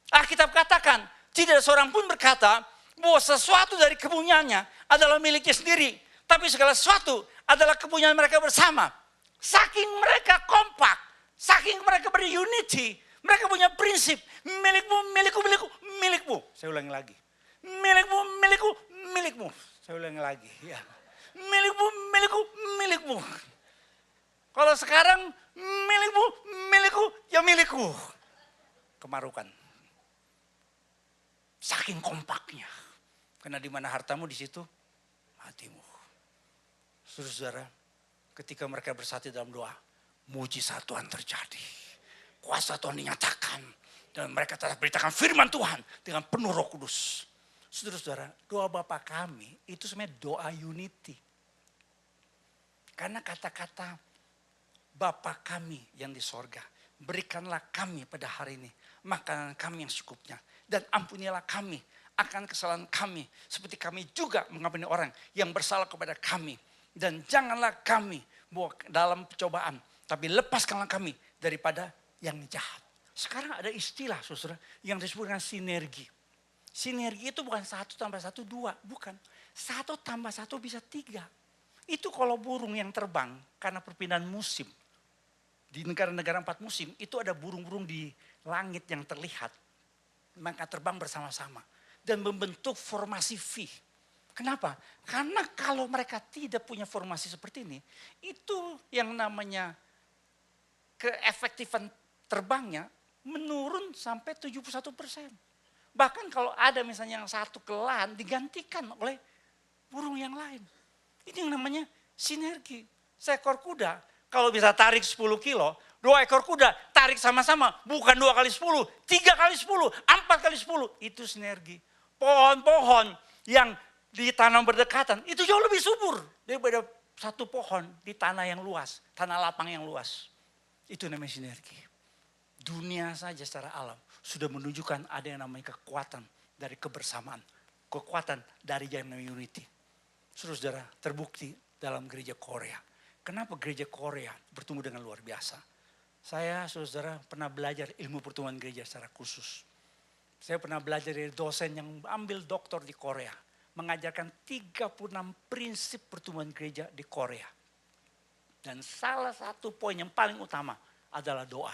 Alkitab katakan, tidak ada seorang pun berkata bahwa sesuatu dari kepunyaannya adalah miliknya sendiri. Tapi segala sesuatu adalah kepunyaan mereka bersama. Saking mereka kompak, saking mereka berunity, mereka punya prinsip, milikmu, milikku, milikku, milikmu. Saya ulangi lagi. Milikmu, milikku, milikmu. Saya ulangi lagi. Ya. Milikmu, milikku, milikmu. Kalau sekarang milikmu, milikku, ya milikku. Kemarukan. Saking kompaknya. Karena di mana hartamu di situ hatimu. Saudara, ketika mereka bersatu dalam doa, mujizat Tuhan terjadi. Kuasa Tuhan dinyatakan. Dan mereka telah beritakan firman Tuhan dengan penuh Roh Kudus. Saudara-saudara, doa Bapa kami itu sebenarnya doa unity. Karena kata-kata Bapa kami yang di sorga, berikanlah kami pada hari ini makanan kami yang secukupnya. Dan ampunilah kami akan kesalahan kami. Seperti kami juga mengampuni orang yang bersalah kepada kami. Dan janganlah kami bawa dalam percobaan. Tapi lepaskanlah kami daripada yang jahat. Sekarang ada istilah saudara yang disebut dengan sinergi. Sinergi itu bukan 1 tambah 1, 2. Bukan. 1 tambah 1 bisa 3. Itu kalau burung yang terbang karena perpindahan musim. Di negara-negara 4 musim itu ada burung-burung di langit yang terlihat. Maka terbang bersama-sama. Dan membentuk formasi V. Kenapa? Karena kalau mereka tidak punya formasi seperti ini. Itu yang namanya keefektifan terbangnya menurun sampai 71%. Bahkan kalau ada misalnya yang satu kelelahan digantikan oleh burung yang lain. Ini yang namanya sinergi. Seekor kuda kalau bisa tarik 10 kilo, 2 ekor kuda tarik sama-sama. Bukan 2 kali 10, 3 kali 10, 4 kali 10. Itu sinergi. Pohon-pohon yang ditanam berdekatan itu jauh lebih subur daripada satu pohon di tanah yang luas. Tanah lapang yang luas. Itu namanya sinergi. Dunia saja secara alam sudah menunjukkan ada yang namanya kekuatan dari kebersamaan. Kekuatan dari jalan unity. Saudara, terbukti dalam gereja Korea. Kenapa gereja Korea bertumbuh dengan luar biasa? Saya, saudara, pernah belajar ilmu pertumbuhan gereja secara khusus. Saya pernah belajar dari dosen yang ambil doktor di Korea. Mengajarkan 36 prinsip pertumbuhan gereja di Korea. Dan salah satu poin yang paling utama adalah doa.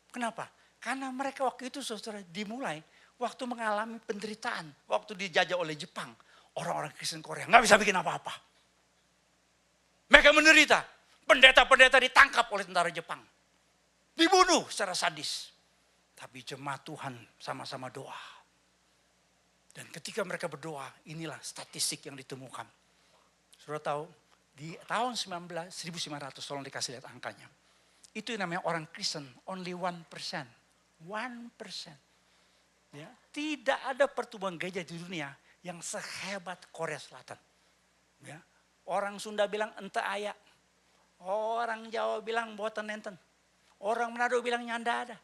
Kenapa? Karena mereka waktu itu saudara dimulai waktu mengalami penderitaan. Waktu dijajah oleh Jepang. Orang-orang Kristen Korea nggak bisa bikin apa-apa. Mereka menderita. Pendeta-pendeta ditangkap oleh tentara Jepang. Dibunuh secara sadis. Tapi jemaat Tuhan sama-sama doa. Dan ketika mereka berdoa, inilah statistik yang ditemukan. Saudara tahu, di tahun 1900, tolong dikasih lihat angkanya. Itu yang namanya orang Kristen, only 1%. 1%. Ya, tidak ada pertumbuhan gereja di dunia yang sehebat Korea Selatan. Ya, orang Sunda bilang ente ayak. Orang Jawa bilang boten enten. Orang Manado bilang nyanda ada.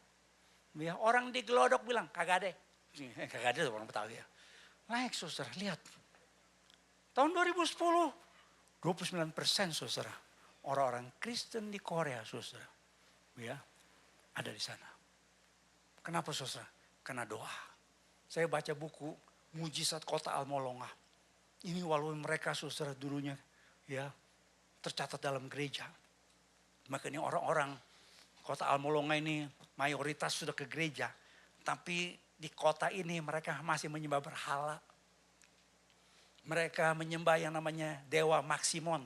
Ya, orang di Glodok bilang kagak ada. Kagak ada orang Betawi ya. Naik saudara, lihat. Tahun 2010, 29% saudara. Orang-orang Kristen di Korea saudara. Ya, ada di sana. Kenapa saudara? Karena doa. Saya baca buku Mujizat Kota Al-Molongah. Ini walaupun mereka saudara dulunya ya tercatat dalam gereja. Makanya orang-orang kota Almolonga ini mayoritas sudah ke gereja. Tapi di kota ini mereka masih menyembah berhala. Mereka menyembah yang namanya Dewa Maksimon.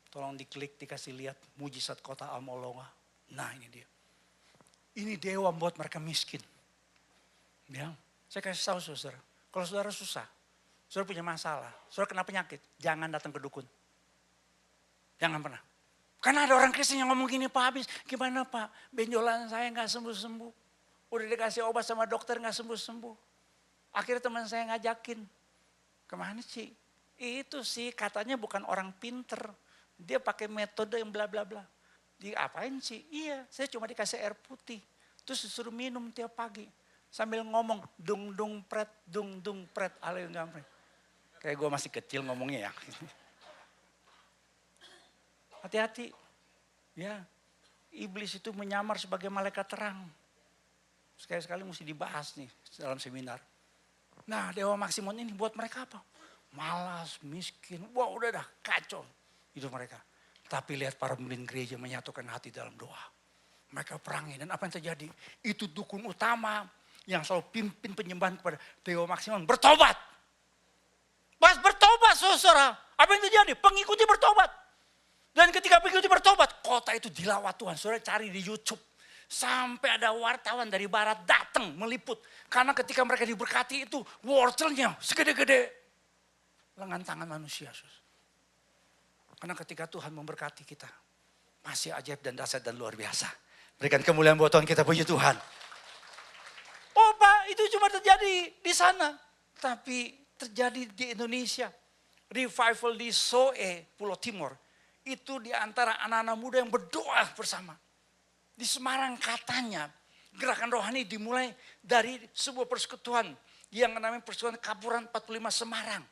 Tolong diklik, dikasih lihat mujizat kota Almolonga. Nah ini dia. Ini dewa membuat mereka miskin. Ya, saya kasih tahu saudara. Kalau saudara susah, saudara punya masalah, saudara kena penyakit, jangan datang ke dukun. Jangan pernah. Karena ada orang Kristen yang ngomong gini, Pak Habis, gimana Pak? Benjolan saya gak sembuh-sembuh. Udah dikasih obat sama dokter gak sembuh-sembuh. Akhirnya teman saya ngajakin. Kemana sih? Itu sih katanya bukan orang pinter. Dia pakai metode yang bla bla bla. Diapain sih? Iya, saya cuma dikasih air putih. Terus disuruh minum tiap pagi. Sambil ngomong dung dung pret. Kayak gue masih kecil ngomongnya ya. Hati-hati. Ya, iblis itu menyamar sebagai malaikat terang. Sekali-sekali mesti dibahas nih dalam seminar. Nah, Dewa Maksimon ini buat mereka apa? Malas, miskin. Wah udah dah kacau hidup mereka. Tapi lihat para pemimpin gereja menyatukan hati dalam doa. Mereka perangi dan apa yang terjadi? Itu dukun utama yang selalu pimpin penyembahan kepada Dewa Maksimon bertobat. Pas bertobat saudara, apa yang terjadi? Pengikuti bertobat. Dan ketika pengikuti bertobat, kota itu dilawat Tuhan. Saudara cari di YouTube. Sampai ada wartawan dari barat datang meliput. Karena ketika mereka diberkati itu wortelnya segede-gede lengan tangan manusia. Karena ketika Tuhan memberkati kita, masih ajaib dan dahsyat dan luar biasa. Berikan kemuliaan buat Tuhan kita, puji Tuhan. Oh Pak, itu cuma terjadi di sana. Tapi terjadi di Indonesia. Revival di Soe, Pulau Timur. Itu di antara anak-anak muda yang berdoa bersama. Di Semarang katanya gerakan rohani dimulai dari sebuah persekutuan yang namanya Persekutuan Kapuran 45 Semarang.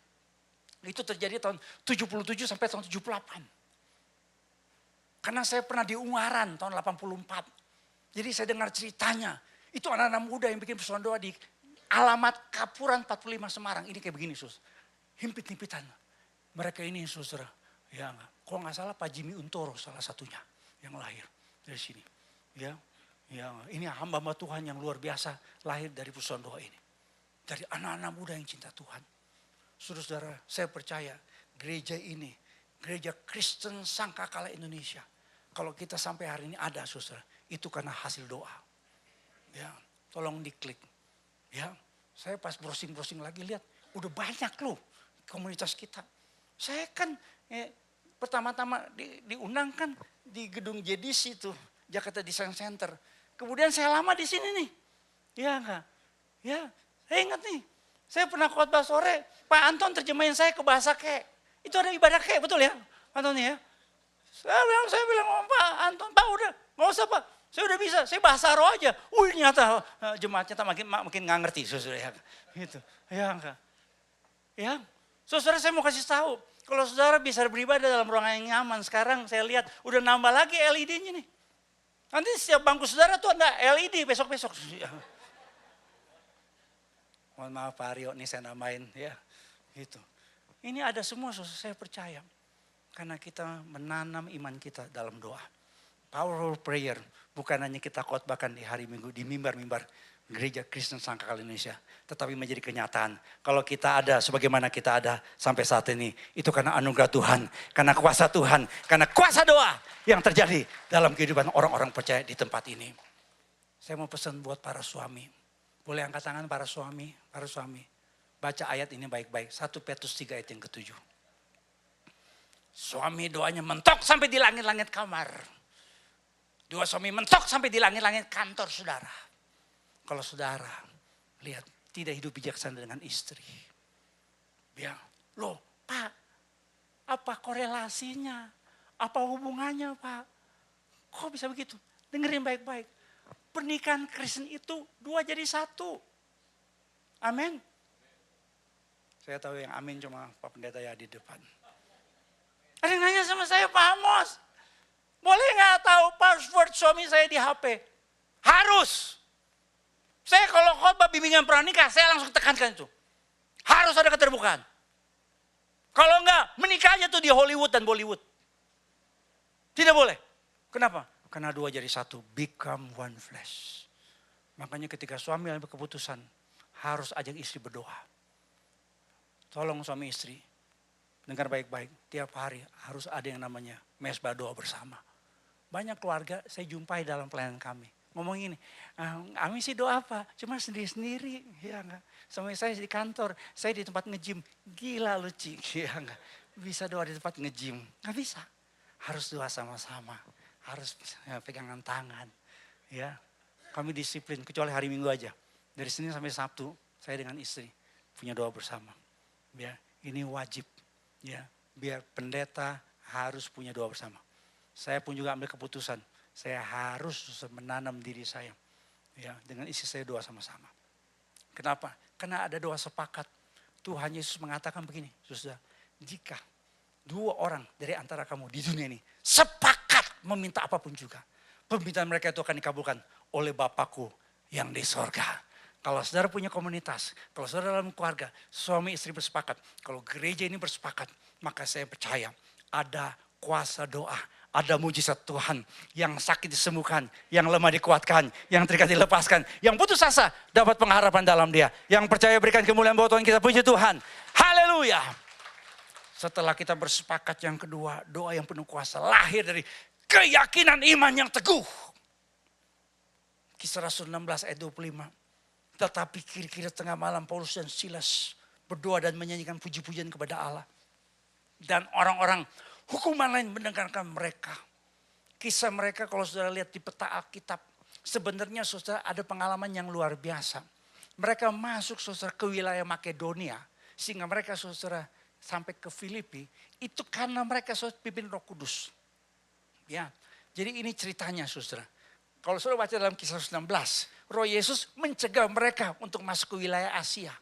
Itu terjadi tahun 77 sampai tahun 78. Karena saya pernah di Ungaran tahun 84. Jadi saya dengar ceritanya. Itu anak-anak muda yang bikin persekutuan doa di alamat Kapuran 45 Semarang. Ini kayak begini sus. Himpit-himpitan. Mereka ini saudara. Ya, kalau nggak salah Pak Jimmy Untoro salah satunya yang lahir dari sini. Ya, ini hamba-hamba Tuhan yang luar biasa lahir dari persekutuan doa ini. Dari anak-anak muda yang cinta Tuhan. Saudara-saudara, saya percaya gereja ini, gereja Kristen Sangkakala Indonesia. Kalau kita sampai hari ini ada saudara, itu karena hasil doa. Ya, tolong diklik. Ya, saya pas browsing-browsing lagi lihat, udah banyak loh komunitas kita. Saya kan pertama-tama diundang kan di gedung JDC itu, Jakarta Design Center. Kemudian saya lama di sini nih. Ya enggak? Ya, saya ingat nih. Saya pernah khotbah sore, Pak Anton terjemahin saya ke bahasa Kek. Itu ada ibadah Kek, betul ya? Pak Anton ya? Saya bilang, oh, Pak Anton, Pak udah, nggak usah Pak. Saya udah bisa, saya bahasa roh aja. Ternyata jemaatnya makin nggak ngerti, saudara ya. Gitu. Ya enggak? Ya, saudara saya mau kasih tahu. Kalau saudara bisa beribadah dalam ruangan yang nyaman, sekarang saya lihat udah nambah lagi LED-nya nih. Nanti setiap bangku saudara tuh ada LED besok-besok. Mohon maaf Pak Aryo, nih saya namain ya. Gitu. Ini ada semua saya percaya. Karena kita menanam iman kita dalam doa. Powerful prayer. Bukan hanya kita khotbahkan di hari Minggu, di mimbar-mimbar Gereja Kristen Sangkakala Indonesia. Tetapi menjadi kenyataan. Kalau kita ada sebagaimana kita ada sampai saat ini. Itu karena anugerah Tuhan. Karena kuasa Tuhan. Karena kuasa doa yang terjadi dalam kehidupan orang-orang percaya di tempat ini. Saya mau pesan buat para suami. Boleh angkat tangan para suami. Para suami. Baca ayat ini baik-baik. 1 Petrus 3 ayat yang ke-7. Suami doanya mentok sampai di langit-langit kamar. Dua suami mentok sampai di langit-langit kantor saudara. Kalau saudara lihat tidak hidup bijaksana dengan istri. Bilang, loh Pak, apa korelasinya? Apa hubungannya Pak? Kok bisa begitu? Dengerin baik-baik. Pernikahan Kristen itu 2 jadi 1. Amin. Saya tahu yang amin cuma Pak Pendeta ya di depan. Ada yang nanya sama saya, Pak Amos. Boleh gak tahu password suami saya di HP? Harus. Saya kalau khotbah bimbingan pranikah, saya langsung tekankan itu. Harus ada keterbukaan. Kalau enggak, menikah aja tuh di Hollywood dan Bollywood. Tidak boleh. Kenapa? Karena dua jadi satu, become one flesh. Makanya ketika suami ambil keputusan, harus ajak istri berdoa. Tolong suami istri, dengar baik-baik, tiap hari harus ada yang namanya mesbah doa bersama. Banyak keluarga saya jumpai dalam pelayanan kami. Ngomong gini, kami sih doa apa? Cuma sendiri-sendiri. Ya enggak. Sama saya di kantor, saya di tempat nge-gym. Gila lu Cik. Ya enggak. Bisa doa di tempat nge-gym. Enggak bisa. Harus doa sama-sama. Harus pegangan tangan. Ya, kami disiplin, kecuali hari Minggu aja. Dari Senin sampai Sabtu, saya dengan istri punya doa bersama. Ya, ini wajib. Ya, biar pendeta harus punya doa bersama. Saya pun juga ambil keputusan, saya harus menanam diri saya. Ya, dengan istri saya doa sama-sama. Kenapa? Karena ada doa sepakat. Tuhan Yesus mengatakan begini, saudara, jika dua orang dari antara kamu di dunia ini sepakat meminta apapun juga, permintaan mereka itu akan dikabulkan oleh Bapakku yang di sorga. Kalau saudara punya komunitas, kalau saudara dalam keluarga, suami istri bersepakat, kalau gereja ini bersepakat, maka saya percaya ada kuasa doa, ada mujizat Tuhan, yang sakit disembuhkan, yang lemah dikuatkan, yang terikat dilepaskan, yang putus asa dapat pengharapan dalam dia, yang percaya berikan kemuliaan buat Tuhan, kita puji Tuhan. Haleluya. Setelah kita bersepakat yang kedua, doa yang penuh kuasa lahir dari keyakinan iman yang teguh. Kisah Rasul 16 ayat 25. Tetapi kira-kira tengah malam Paulus dan Silas berdoa dan menyanyikan puji-pujian kepada Allah. Dan orang-orang hukuman lain mendengarkan mereka. Kisah mereka kalau saudara lihat di peta Alkitab, sebenarnya saudara ada pengalaman yang luar biasa. Mereka masuk saudara ke wilayah Makedonia, sehingga mereka saudara sampai ke Filipi, itu karena mereka saudara pimpin Roh Kudus. Ya, jadi ini ceritanya saudara. Kalau saudara baca dalam Kisah 19, Roh Yesus mencegah mereka untuk masuk ke wilayah Asia.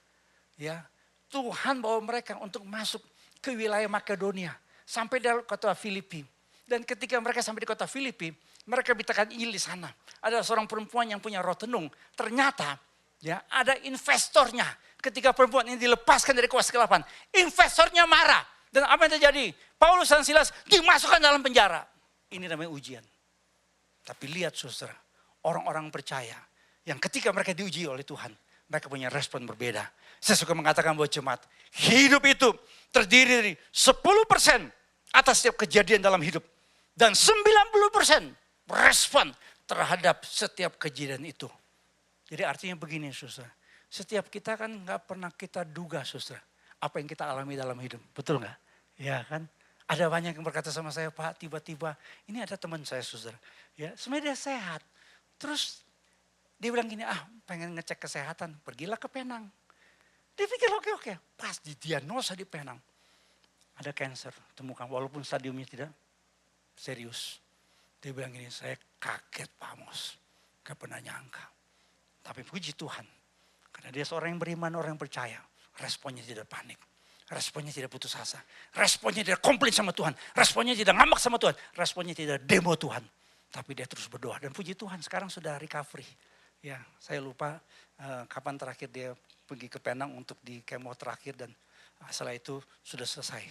Ya, Tuhan bawa mereka untuk masuk ke wilayah Makedonia sampai di kota Filipi. Dan ketika mereka sampai di kota Filipi, mereka beritakan Injil di sana. Ada seorang perempuan yang punya roh tenung. Ternyata ya ada investornya. Ketika perempuan ini dilepaskan dari kuasa kegelapan, investornya marah. Dan apa yang terjadi? Paulus dan Silas dimasukkan dalam penjara. Ini namanya ujian. Tapi lihat saudara, orang-orang percaya yang ketika mereka diuji oleh Tuhan, mereka punya respon berbeda. Saya suka mengatakan buat jemaat, hidup itu terdiri dari 10% atas setiap kejadian dalam hidup. Dan 90% respon terhadap setiap kejadian itu. Jadi artinya begini saudara, setiap kita kan gak pernah kita duga saudara, apa yang kita alami dalam hidup. Betul gak? Ya kan? Ada banyak yang berkata sama saya, Pak, tiba-tiba ini ada teman saya saudara. Ya, sebenarnya dia sehat. Terus dia bilang gini, pengen ngecek kesehatan, pergilah ke Penang. Dia pikir oke. Pas didiagnosa di Penang, ada cancer, temukan walaupun stadiumnya tidak serius. Dia bilang gini, saya kaget Pak Amos, gak pernah nyangka. Tapi puji Tuhan, karena dia seorang yang beriman, orang yang percaya, responnya tidak panik. Responnya tidak putus asa. Responnya tidak komplain sama Tuhan. Responnya tidak ngambek sama Tuhan. Responnya tidak demo Tuhan. Tapi dia terus berdoa. Dan puji Tuhan sekarang sudah recovery. Ya, saya lupa kapan terakhir dia pergi ke Penang untuk di kemo terakhir. Dan setelah itu sudah selesai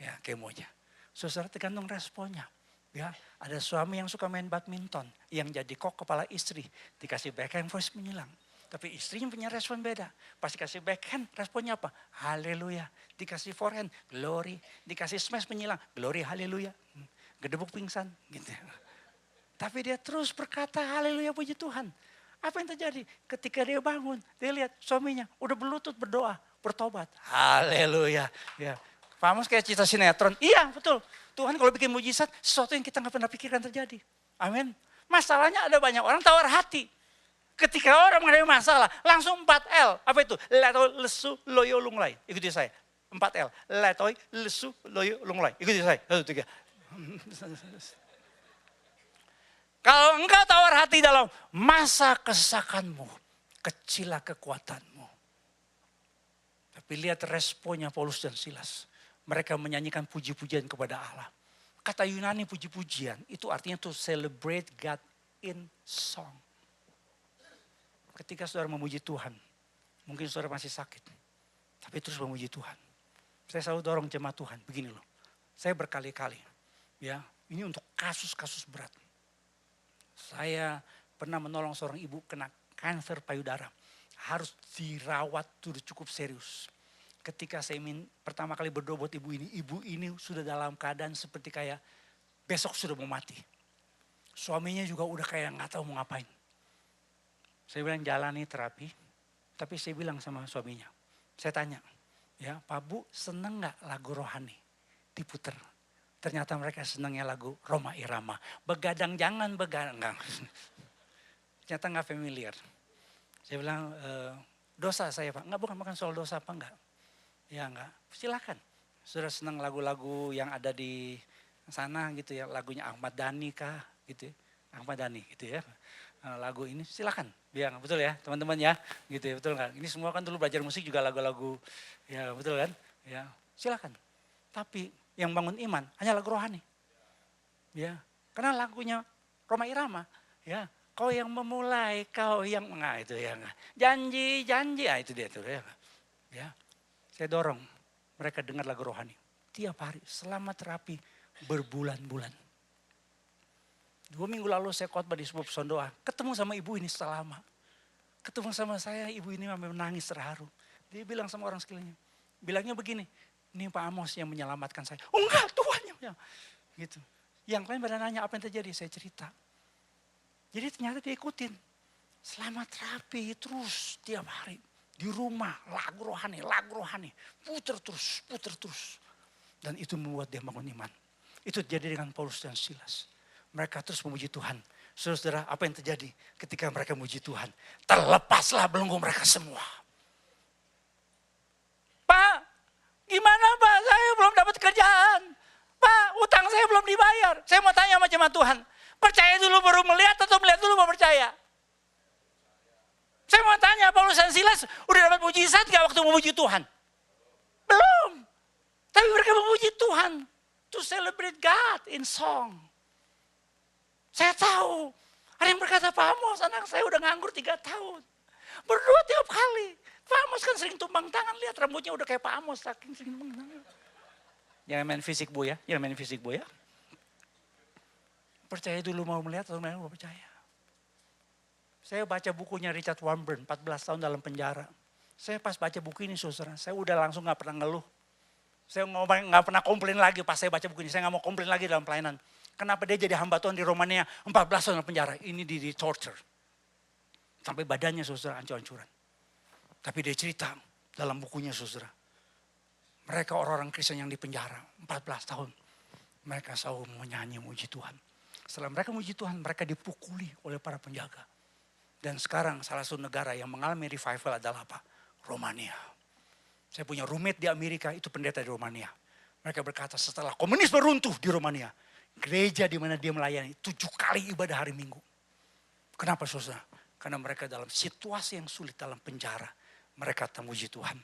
ya kemonya. Saudara tergantung responnya. Ya, ada suami yang suka main badminton. Yang jadi kepala istri. Dikasih backhand voice menyilang. Tapi istrinya punya respon beda. Pas dikasih backhand, responnya apa? Haleluya. Dikasih forehand, glory. Dikasih smash menyilang, glory, haleluya. Gedebuk pingsan. Gitu. Tapi dia terus berkata, haleluya, puji Tuhan. Apa yang terjadi? Ketika dia bangun, dia lihat suaminya udah berlutut berdoa, bertobat. Haleluya. Ya. Paham kayak cerita sinetron? Iya, betul. Tuhan kalau bikin mujizat, sesuatu yang kita gak pernah pikirkan terjadi. Amin. Masalahnya ada banyak orang tawar hati. Ketika orang menghadapi masalah, langsung 4L. Apa itu? Letoy, lesu, loyo, lunglai. Ikuti saya. 4L. Letoy, lesu, loyo, lunglai. Ikuti saya. 1, 2, 3. Kalau engkau tawar hati dalam masa kesesakanmu, kecilah kekuatanmu. Tapi lihat responnya Paulus dan Silas. Mereka menyanyikan puji-pujian kepada Allah. Kata Yunani puji-pujian, itu artinya to celebrate God in song. Ketika saudara memuji Tuhan, mungkin saudara masih sakit, tapi terus memuji Tuhan. Saya selalu dorong jemaat Tuhan, begini loh. Saya berkali-kali, ya, Ini untuk kasus-kasus berat. Saya pernah menolong seorang ibu kena kanker payudara. Harus dirawat sudah cukup serius. Ketika saya pertama kali berdoa buat ibu ini sudah dalam keadaan seperti kayak besok sudah mau mati. Suaminya juga udah kayak gak tahu mau ngapain. Saya bilang jalani terapi. Tapi saya bilang sama suaminya. Saya tanya, ya Pak Bu seneng gak lagu rohani diputer? Ternyata mereka senangnya lagu Roma Irama. Begadang jangan begadang. Ternyata gak familiar. Saya bilang dosa saya Pak. Enggak, bukan soal dosa apa enggak. Ya enggak, silakan. Sudah senang lagu-lagu yang ada di sana gitu ya. Lagunya Ahmad Dhani kah gitu ya. Ahmad Dhani gitu ya. Lagu ini silakan. Ya betul ya teman-teman ya. Gitu ya, betul kan. Ini semua kan dulu belajar musik juga lagu-lagu. Ya betul kan. Ya silakan. Tapi yang bangun iman hanya lagu rohani. Ya, karena lagunya Roma Irama. Ya, kau yang memulai, kau yang itu ya. Janji, itu dia tuh ya. Ya. Saya dorong mereka dengar lagu rohani. Tiap hari selama terapi berbulan-bulan. 2 minggu lalu saya khotbah di sebuah pesan doa. Ketemu sama ibu ini setelah lama. Ketemu sama saya, ibu ini sampai menangis terharu. Dia bilang sama orang sekelilingnya. Bilangnya begini, ini Pak Amos yang menyelamatkan saya. Oh enggak, Tuhan yang gitu. Yang lain pada nanya apa yang terjadi, saya cerita. Jadi ternyata dia ikutin. Selama terapi terus tiap hari. Di rumah lagu rohani. Puter terus. Dan itu membuat dia bangun iman. Itu terjadi dengan Paulus dan Silas. Mereka terus memuji Tuhan. Saudara, apa yang terjadi ketika mereka memuji Tuhan? Terlepaslah belenggu mereka semua. Pak, gimana Pak? Saya belum dapat kerjaan. Pak, utang saya belum dibayar. Saya mau tanya sama jemaat Tuhan. Percaya dulu baru melihat atau melihat dulu baru percaya? Saya mau tanya, Paulus dan Silas udah dapat mujizat gak waktu memuji Tuhan? Belum. Tapi mereka memuji Tuhan. To celebrate God in song. Saya tahu. Ada yang berkata, Pak Amos anak saya udah nganggur 3 tahun. Berdoa tiap kali. Pak Amos kan sering tumbang tangan. Lihat rambutnya udah kayak Pak Amos. Saking sering tumbang tangan. Jangan main fisik Bu ya. Percaya dulu mau melihat atau mau percaya. Saya baca bukunya Richard Warburton, 14 tahun dalam penjara. Saya pas baca buku ini saudara, saya udah langsung gak pernah ngeluh. Saya gak pernah komplain lagi pas saya baca buku ini. Saya gak mau komplain lagi dalam pelayanan. Kenapa dia jadi hamba Tuhan di Romania 14 tahun dalam penjara. Ini di torture. Sampai badannya saudara hancur-hancuran. Tapi dia cerita dalam bukunya saudara. Mereka orang-orang Kristen yang di penjara 14 tahun. Mereka selalu menyanyi muji Tuhan. Setelah mereka muji Tuhan, mereka dipukuli oleh para penjaga. Dan sekarang salah satu negara yang mengalami revival adalah apa? Romania. Saya punya roommate di Amerika, itu pendeta di Romania. Mereka berkata setelah komunisme runtuh di Romania, gereja di mana dia melayani 7 kali ibadah hari Minggu. Kenapa saudara? Karena mereka dalam situasi yang sulit dalam penjara. Mereka memuji Tuhan.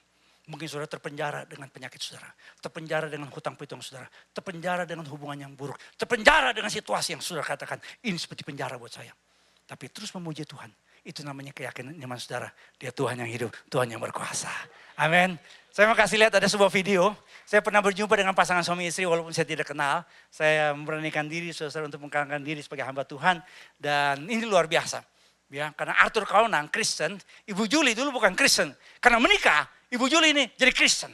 Mungkin saudara terpenjara dengan penyakit saudara. Terpenjara dengan hutang piutang saudara. Terpenjara dengan hubungan yang buruk. Terpenjara dengan situasi yang saudara katakan, ini seperti penjara buat saya. Tapi terus memuji Tuhan. Itu namanya keyakinan iman saudara. Dia Tuhan yang hidup, Tuhan yang berkuasa. Amin. Saya mau kasih lihat ada sebuah video. Saya pernah berjumpa dengan pasangan suami istri walaupun saya tidak kenal. Saya memberanikan diri saudara untuk mengangkat diri sebagai hamba Tuhan. Dan ini luar biasa. Ya, karena Arthur Kaunang Kristen, Ibu Julie dulu bukan Kristen. Karena menikah, Ibu Julie ini jadi Kristen.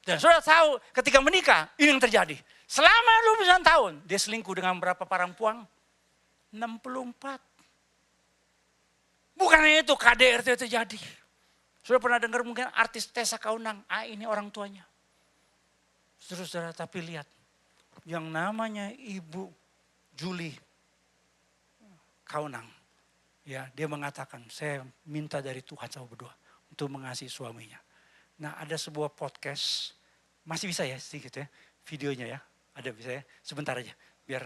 Dan saudara tahu ketika menikah, ini yang terjadi. Selama 29 tahun, dia selingkuh dengan berapa perempuan? 64. Bukannya itu KDRT terjadi. Sudah pernah dengar mungkin artis Tessa Kaunang. Ini orang tuanya. Saudara, tapi lihat. Yang namanya Ibu Julie Kaunang. Ya, dia mengatakan, saya minta dari Tuhan saya berdoa untuk mengasihi suaminya. Nah, ada sebuah podcast. Masih bisa ya sedikit ya. Videonya ya. Ada bisa ya. Sebentar aja. Biar...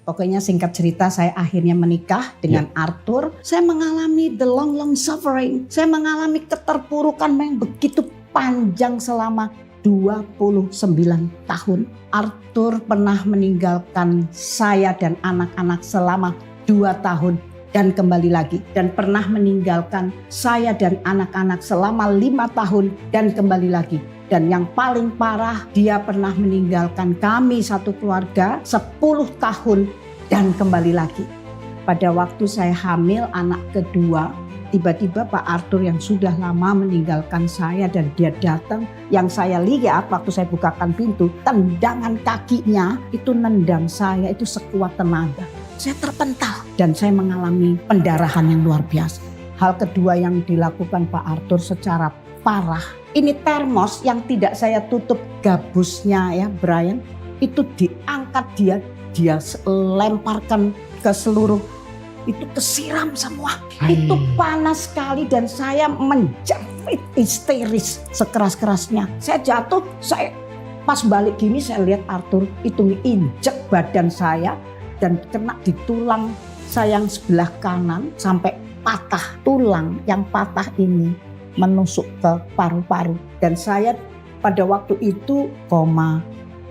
Pokoknya singkat cerita saya akhirnya menikah dengan Arthur. Saya mengalami the long suffering. Saya mengalami keterpurukan yang begitu panjang selama 29 tahun. Arthur pernah meninggalkan saya dan anak-anak selama 2 tahun dan kembali lagi. Dan pernah meninggalkan saya dan anak-anak selama 5 tahun dan kembali lagi. Dan yang paling parah, dia pernah meninggalkan kami satu keluarga 10 tahun dan kembali lagi. Pada waktu saya hamil anak kedua, tiba-tiba Pak Arthur yang sudah lama meninggalkan saya dan dia datang. Yang saya lihat waktu saya bukakan pintu, tendangan kakinya itu nendang saya itu sekuat tenaga. Saya terpental dan saya mengalami pendarahan yang luar biasa. Hal kedua yang dilakukan Pak Arthur secara parah, ini termos yang tidak saya tutup gabusnya ya Brian, itu diangkat dia lemparkan ke seluruh, itu kesiram semua. Itu panas sekali dan saya menjepit histeris sekeras-kerasnya. Saya jatuh, saya pas balik gini saya lihat Arthur itu injek badan saya dan kena di tulang saya yang sebelah kanan sampai patah. Tulang yang patah ini menusuk ke paru-paru dan saya pada waktu itu koma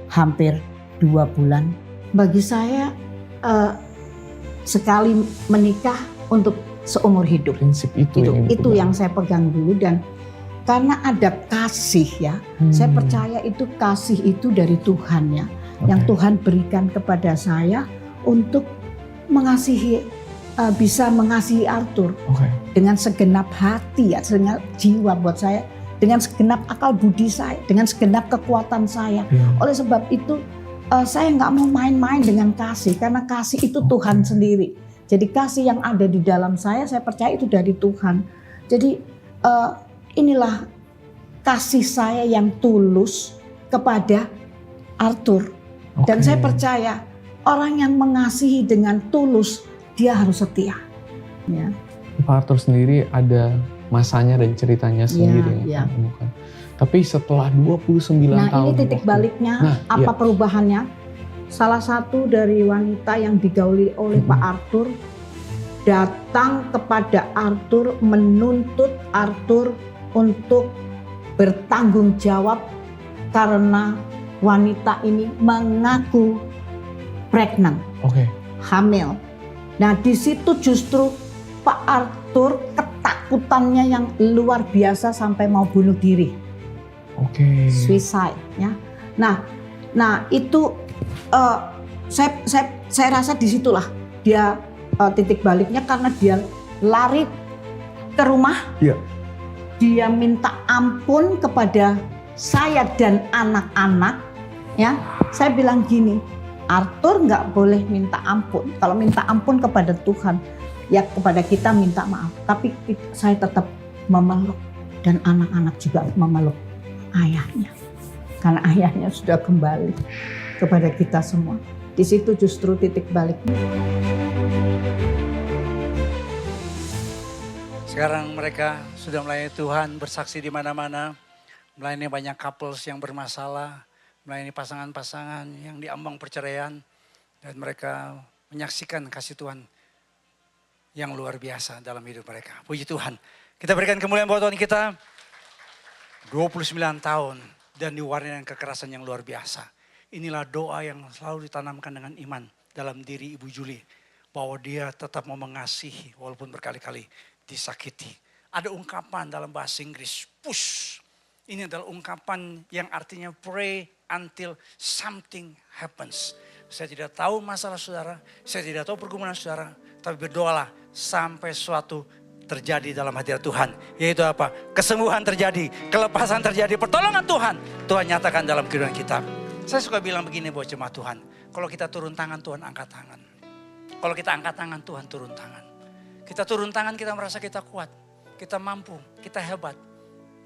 hampir 2 bulan. Bagi saya sekali menikah untuk seumur hidup. Prinsip itu yang saya pegang dulu dan karena ada kasih ya. Saya percaya itu kasih itu dari Tuhan ya. Yang Tuhan berikan kepada saya untuk mengasihi, bisa mengasihi Arthur dengan segenap hati ya, dengan jiwa buat saya, dengan segenap akal budi saya, dengan segenap kekuatan saya. Oleh sebab itu saya nggak mau main-main dengan kasih, karena kasih itu Tuhan sendiri. Jadi kasih yang ada di dalam saya percaya itu dari Tuhan. Jadi inilah kasih saya yang tulus kepada Arthur. Dan saya percaya orang yang mengasihi dengan tulus, dia harus setia. Ya. Pak Arthur sendiri ada masanya dan ceritanya sendiri yang temukan. Tapi setelah 29 tahun. Nah ini titik baliknya, apa perubahannya? Salah satu dari wanita yang digauli oleh Pak Arthur datang kepada Arthur, menuntut Arthur untuk bertanggung jawab karena wanita ini mengaku pregnant, hamil. Nah di situ justru Pak Arthur ketakutannya yang luar biasa sampai mau bunuh diri. Suicide ya. Nah itu saya rasa disitulah dia titik baliknya karena dia lari ke rumah. Dia minta ampun kepada saya dan anak-anak ya. Saya bilang gini, Arthur nggak boleh minta ampun. Kalau minta ampun kepada Tuhan, ya kepada kita minta maaf. Tapi saya tetap memeluk dan anak-anak juga memeluk ayahnya. Karena ayahnya sudah kembali kepada kita semua. Di situ justru titik baliknya. Sekarang mereka sudah melayani Tuhan, bersaksi di mana-mana. Melayani banyak couples yang bermasalah. Melayani pasangan-pasangan yang diambang perceraian. Dan mereka menyaksikan kasih Tuhan yang luar biasa dalam hidup mereka. Puji Tuhan. Kita berikan kemuliaan buat Tuhan kita. 29 tahun dan diwarnai dengan kekerasan yang luar biasa. Inilah doa yang selalu ditanamkan dengan iman dalam diri Ibu Julie. Bahwa dia tetap mau mengasihi walaupun berkali-kali disakiti. Ada ungkapan dalam bahasa Inggris, push. Ini adalah ungkapan yang artinya pray until something happens. Saya tidak tahu masalah saudara, saya tidak tahu pergumulan saudara, tapi berdoalah sampai suatu terjadi dalam hadirat Tuhan. Yaitu apa? Kesembuhan terjadi, kelepasan terjadi, pertolongan Tuhan. Tuhan nyatakan dalam kehidupan kita. Saya suka bilang begini buat jemaat Tuhan. Kalau kita turun tangan, Tuhan angkat tangan. Kalau kita angkat tangan, Tuhan turun tangan. Kita turun tangan, kita merasa kita kuat. Kita mampu, kita hebat.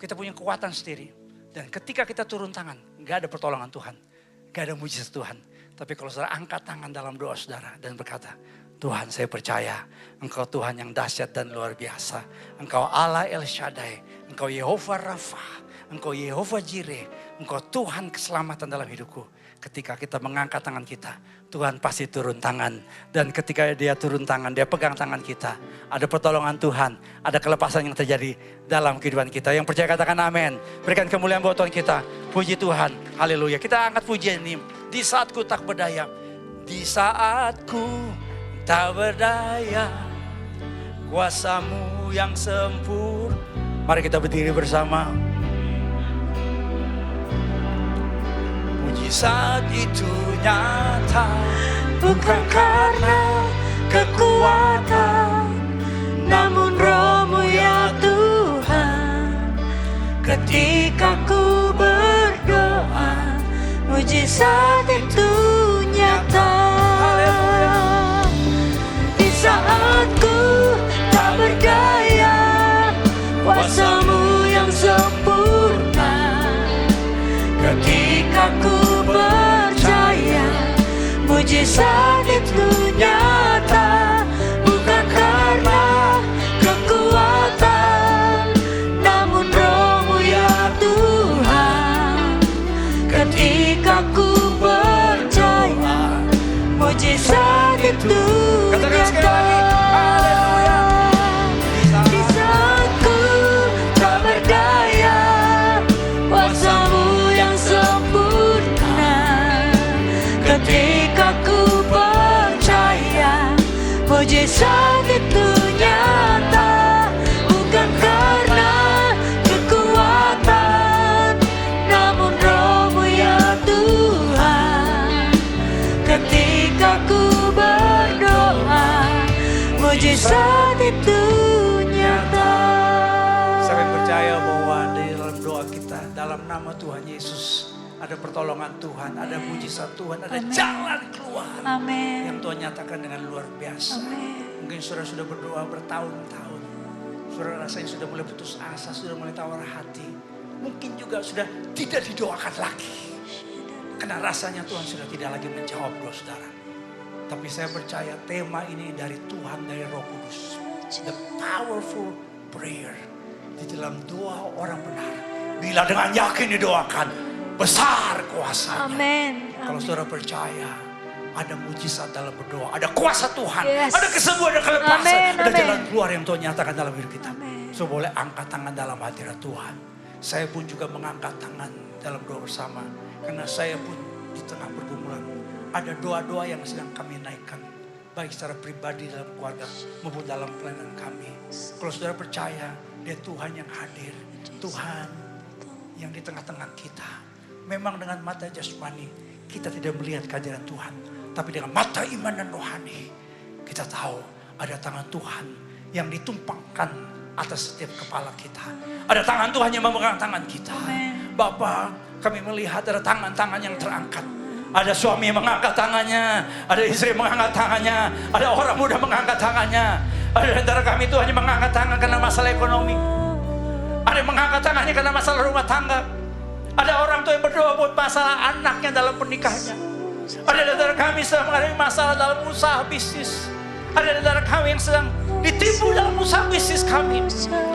Kita punya kekuatan sendiri. Dan ketika kita turun tangan, gak ada pertolongan Tuhan. Gak ada mujizat Tuhan. Tapi kalau saudara angkat tangan dalam doa saudara dan berkata, Tuhan saya percaya Engkau Tuhan yang dahsyat dan luar biasa. Engkau Allah El Shaddai, Engkau Yehova Rafa, Engkau Yehova Jireh, Engkau Tuhan keselamatan dalam hidupku. Ketika kita mengangkat tangan kita, Tuhan pasti turun tangan. Dan ketika dia turun tangan, dia pegang tangan kita. Ada pertolongan Tuhan, ada kelepasan yang terjadi dalam kehidupan kita. Yang percaya katakan amin. Berikan kemuliaan buat Tuhan kita. Puji Tuhan, haleluya. Kita angkat pujian ini. Di saatku tak berdaya, di saatku tak berdaya, kuasa-Mu yang sempurna. Mari kita berdiri bersama. mujizat itu nyata, bukan karena kekuatan, namun Roh-Mu ya Tuhan. Ketika ku berdoa, mujizat itu nyata. Di saat ku tak berdaya, kuasa-Mu yang sempurna. Ketika ku percaya, mujizat itu nyata, bukan karena kekuatan, namun Roh-Mu ya Tuhan. Ketika ku percaya, mujizat itu nyata. Di saat ku tak berdaya, kuasa-Mu yang sempurna. Ketika ku percaya, mujizat itu nyata, bukan karena kekuatan, namun Roh-Mu ya Tuhan. Ketika ku berdoa, mujizat itu nyata. Saya percaya bahwa di dalam doa kita, dalam nama Tuhan Yesus, ada pertolongan Tuhan, ada mujizat Tuhan, ada jalan keluar Amin. yang Tuhan nyatakan dengan luar biasa. Mungkin saudara sudah berdoa bertahun-tahun, saudara rasanya sudah mulai putus asa, sudah mulai tawar hati. Mungkin juga sudah tidak didoakan lagi, karena rasanya Tuhan sudah tidak lagi menjawab doa saudara. Tapi saya percaya tema ini dari Tuhan, dari Roh Kudus. The powerful prayer. Di dalam doa orang benar, bila dengan yakin didoakan, besar kuasanya. Amin. Kalau saudara percaya, ada mujizat dalam berdoa, ada kuasa Tuhan, Yes. ada kesembuhan, ada kelepasan, Amin, ada amin. jalan keluar yang Tuhan nyatakan dalam hidup kita. Amin. So boleh angkat tangan dalam hadirat Tuhan. Saya pun juga mengangkat tangan dalam doa bersama, karena saya pun di tengah pergumulan ada doa-doa yang sedang kami naikkan, baik secara pribadi dalam keluarga maupun dalam pelayanan kami. Kalau saudara percaya, dia Tuhan yang hadir, Tuhan yang di tengah-tengah kita. Memang dengan mata jasmani kita tidak melihat kehadiran Tuhan, tapi dengan mata iman dan rohani kita tahu ada tangan Tuhan yang ditumpangkan atas setiap kepala kita. Ada tangan Tuhan yang memegang tangan kita. Bapa, kami melihat ada tangan-tangan yang terangkat. Ada suami yang mengangkat tangannya, ada istri yang mengangkat tangannya, ada orang muda mengangkat tangannya. Ada di antara kami Tuhan yang mengangkat tangan karena masalah ekonomi. Ada yang mengangkat tangannya karena masalah rumah tangga. Ada orang tua yang berdoa buat masalah anaknya dalam pernikahannya. Ada di antara kami sedang mengalami masalah dalam usaha bisnis. Ada di antara kami yang sedang ditipu dalam usaha bisnis kami.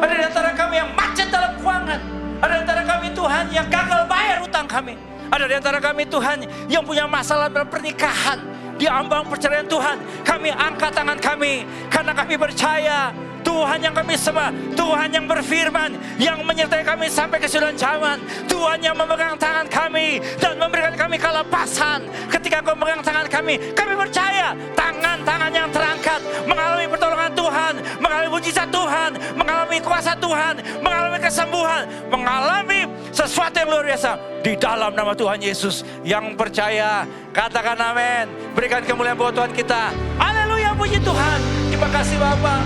Ada di antara kami yang macet dalam keuangan. Ada di antara kami Tuhan yang gagal bayar utang kami. Ada di antara kami Tuhan yang punya masalah dalam pernikahan. Di ambang perceraian Tuhan, kami angkat tangan kami. Karena kami percaya Tuhan yang kami sembah, Tuhan yang berfirman, yang menyertai kami sampai kesudahan zaman. Tuhan yang memegang tangan kami dan memberikan kami kelepasan. Ketika Kau memegang tangan kami percaya tangan-tangan yang terangkat mengalami pertolongan Tuhan, mengalami mujizat Tuhan, mengalami kuasa Tuhan, mengalami kesembuhan, mengalami sesuatu yang luar biasa di dalam nama Tuhan Yesus. Yang percaya katakan amin. Berikan kemuliaan buat Tuhan kita. Haleluya, puji Tuhan. Terima kasih Bapak.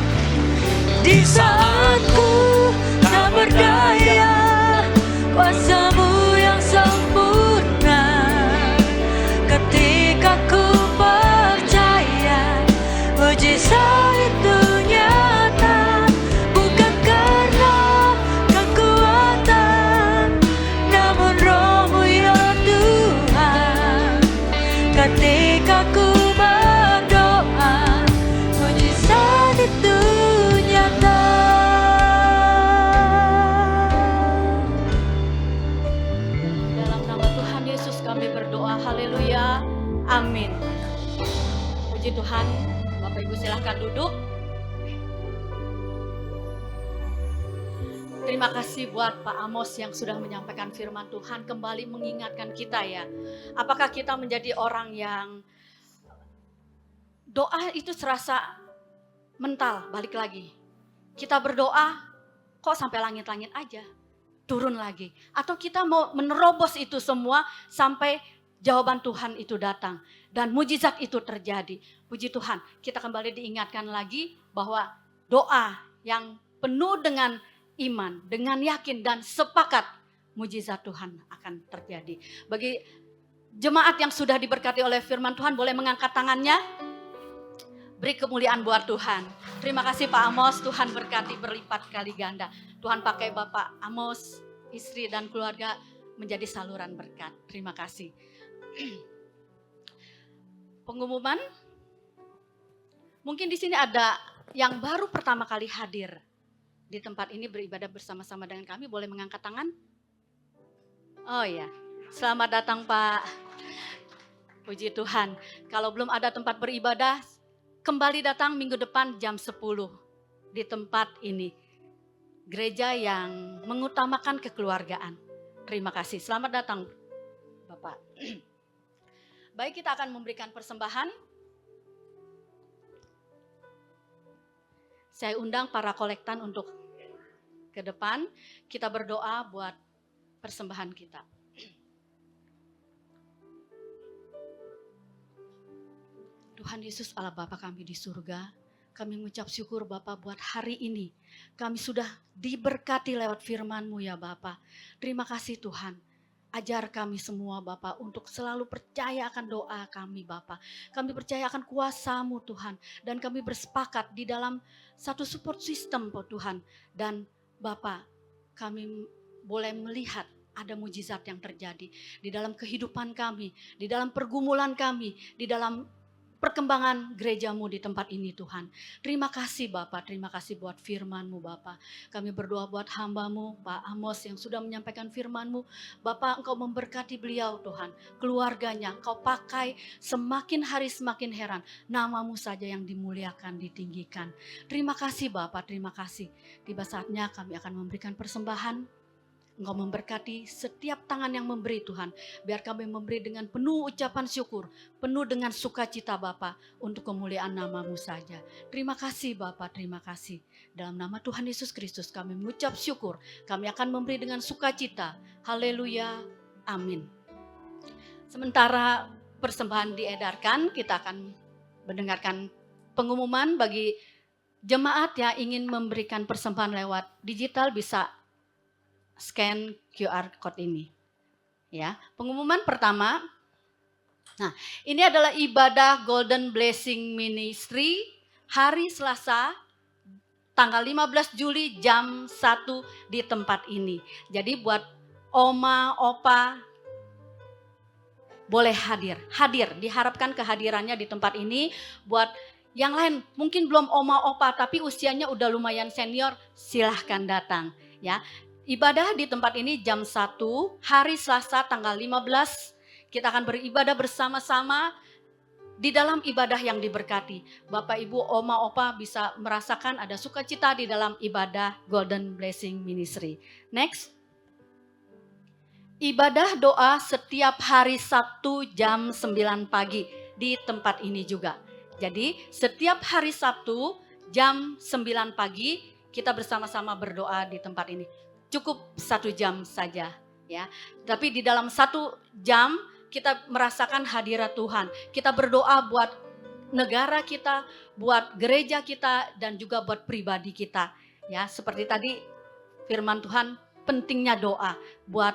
Di saat ku tak berdaya, kuasa-Mu yang sempurna. Ketika ku percaya, mujizat itu nyata, bukan karena kekuatan, namun Roh-Mu ya Tuhan. Ketika ku berdoa, mujizat itu nyata. Dalam nama Tuhan Yesus kami berdoa, haleluya, amin. Puji Tuhan, Bapak Ibu silahkan duduk. Terima kasih buat Pak Amos yang sudah menyampaikan firman Tuhan, kembali mengingatkan kita ya. Apakah kita menjadi orang yang doa itu serasa mental, balik lagi. Kita berdoa, kok sampai langit-langit aja, turun lagi. Atau kita mau menerobos itu semua sampai jawaban Tuhan itu datang dan mujizat itu terjadi. Puji Tuhan, kita kembali diingatkan lagi bahwa doa yang penuh dengan iman, dengan yakin dan sepakat, mujizat Tuhan akan terjadi. Bagi jemaat yang sudah diberkati oleh firman Tuhan, boleh mengangkat tangannya. Beri kemuliaan buat Tuhan. Terima kasih Pak Amos, Tuhan berkati berlipat kali ganda. Tuhan pakai Bapak Amos, istri dan keluarga menjadi saluran berkat. Terima kasih. Pengumuman, mungkin di sini ada yang baru pertama kali hadir di tempat ini beribadah bersama-sama dengan kami, boleh mengangkat tangan? Oh ya, selamat datang Pak. Puji Tuhan. Kalau belum ada tempat beribadah, kembali datang minggu depan jam 10 di tempat ini. Gereja yang mengutamakan kekeluargaan. Terima kasih. Selamat datang Bapak. Baik, kita akan memberikan persembahan. Saya undang para kolektan untuk ke depan. Kita berdoa buat persembahan kita. Tuhan Yesus Allah Bapa kami di surga, kami mengucap syukur Bapa buat hari ini. Kami sudah diberkati lewat firman-Mu ya Bapa. Terima kasih Tuhan. Ajar kami semua Bapa untuk selalu percaya akan doa kami Bapa. Kami percaya akan kuasa-Mu Tuhan. Dan kami bersepakat di dalam satu support system Tuhan. Dan Bapa, kami boleh melihat ada mujizat yang terjadi di dalam kehidupan kami, di dalam pergumulan kami, di dalam perkembangan gereja-Mu di tempat ini Tuhan. Terima kasih Bapak, terima kasih buat firman-Mu Bapak. Kami berdoa buat hamba-Mu Pak Amos yang sudah menyampaikan firman-Mu. Bapak, Engkau memberkati beliau Tuhan, keluarganya Engkau pakai semakin hari semakin heran. Nama-Mu saja yang dimuliakan, ditinggikan. Terima kasih Bapak, terima kasih. Tiba saatnya kami akan memberikan persembahan. Engkau memberkati setiap tangan yang memberi Tuhan. Biar kami memberi dengan penuh ucapan syukur. Penuh dengan sukacita Bapa. Untuk kemuliaan nama-Mu saja. Terima kasih Bapa, terima kasih. Dalam nama Tuhan Yesus Kristus kami mengucap syukur. Kami akan memberi dengan sukacita. Haleluya. Amin. Sementara persembahan diedarkan, kita akan mendengarkan pengumuman bagi jemaat yang ingin memberikan persembahan lewat digital bisa scan QR code ini. Ya, pengumuman pertama. Nah, ini adalah ibadah Golden Blessing Ministry hari Selasa tanggal 15 Juli jam 1 di tempat ini. Jadi buat oma, opa boleh hadir, diharapkan kehadirannya di tempat ini. Buat yang lain mungkin belum oma, opa tapi usianya udah lumayan senior, silahkan datang ya. Ibadah di tempat ini jam 1 hari Selasa tanggal 15. Kita akan beribadah bersama-sama di dalam ibadah yang diberkati. Bapak, Ibu, Oma, Opa bisa merasakan ada sukacita di dalam ibadah Golden Blessing Ministry. Next. Ibadah doa setiap hari Sabtu jam 9 pagi di tempat ini juga. Jadi setiap hari Sabtu jam 9 pagi kita bersama-sama berdoa di tempat ini. Cukup 1 jam saja ya. Tapi di dalam 1 jam kita merasakan hadirat Tuhan. Kita berdoa buat negara kita, buat gereja kita dan juga buat pribadi kita. Ya, seperti tadi firman Tuhan, pentingnya doa buat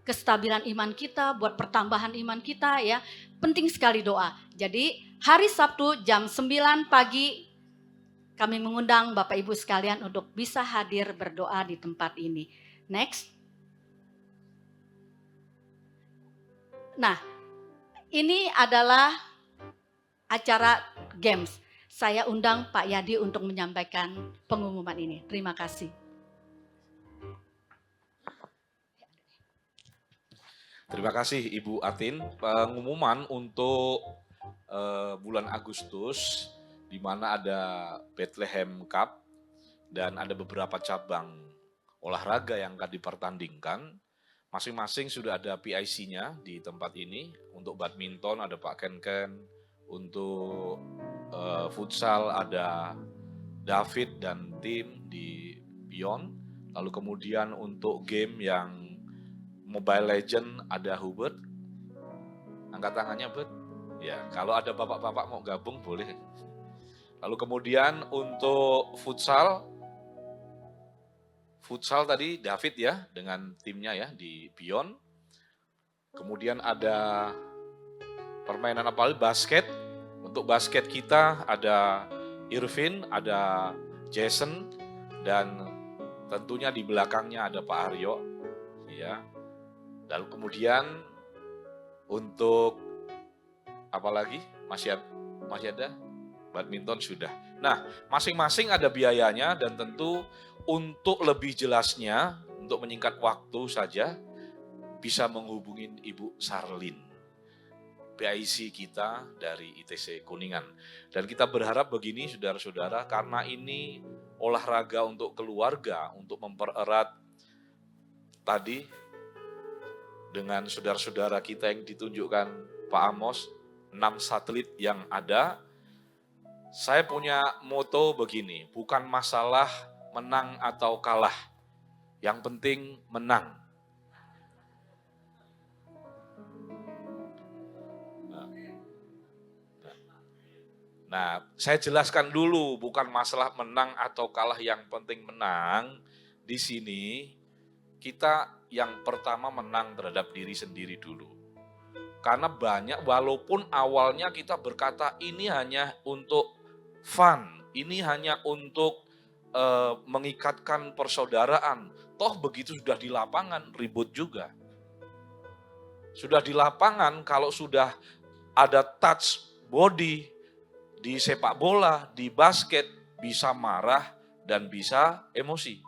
kestabilan iman kita, buat pertambahan iman kita ya. Penting sekali doa. Jadi hari Sabtu jam 9 pagi kami mengundang Bapak Ibu sekalian untuk bisa hadir berdoa di tempat ini. Next. Nah, ini adalah acara games. Saya undang Pak Yadi untuk menyampaikan pengumuman ini. Terima kasih. Terima kasih Ibu Atin. Pengumuman untuk bulan Agustus, di mana ada Bethlehem Cup dan ada beberapa cabang olahraga yang akan dipertandingkan. Masing-masing sudah ada PIC-nya di tempat ini. Untuk badminton ada Pak Ken, untuk futsal ada David dan tim di Beyond. Lalu kemudian untuk game yang Mobile Legend ada Hubert. Angkat tangannya, Bet. Ya, kalau ada bapak-bapak mau gabung boleh. Lalu kemudian untuk futsal tadi David ya dengan timnya ya di Beyond. Kemudian ada permainan apa lagi? Basket. Untuk basket kita ada Irvin, ada Jason, dan tentunya di belakangnya ada Pak Aryo. Ya. Lalu kemudian untuk apa lagi? Masih ada? Badminton sudah. Nah, masing-masing ada biayanya dan tentu untuk lebih jelasnya, untuk menyingkat waktu saja, bisa menghubungi Ibu Sarlin, PIC kita dari ITC Kuningan. Dan kita berharap begini saudara-saudara, karena ini olahraga untuk keluarga, untuk mempererat tadi dengan saudara-saudara kita yang ditunjukkan Pak Amos, 6 satelit yang ada. Saya punya moto begini, bukan masalah menang atau kalah, yang penting menang. Nah, saya jelaskan dulu, bukan masalah menang atau kalah, yang penting menang. Di sini kita yang pertama menang terhadap diri sendiri dulu. Karena banyak, walaupun awalnya kita berkata ini hanya untuk fun, ini hanya untuk mengikatkan persaudaraan. Toh begitu sudah di lapangan, ribut juga. Sudah di lapangan, kalau sudah ada touch body, di sepak bola, di basket, bisa marah dan bisa emosi.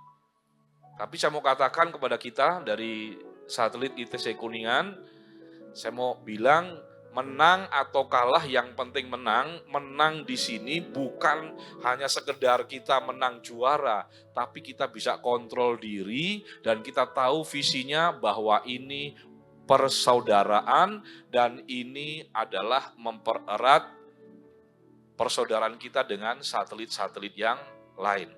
Tapi saya mau katakan kepada kita dari satelit ITC Kuningan, saya mau bilang menang atau kalah yang penting menang. Menang di sini bukan hanya sekedar kita menang juara, tapi kita bisa kontrol diri dan kita tahu visinya bahwa ini persaudaraan dan ini adalah mempererat persaudaraan kita dengan satelit-satelit yang lain.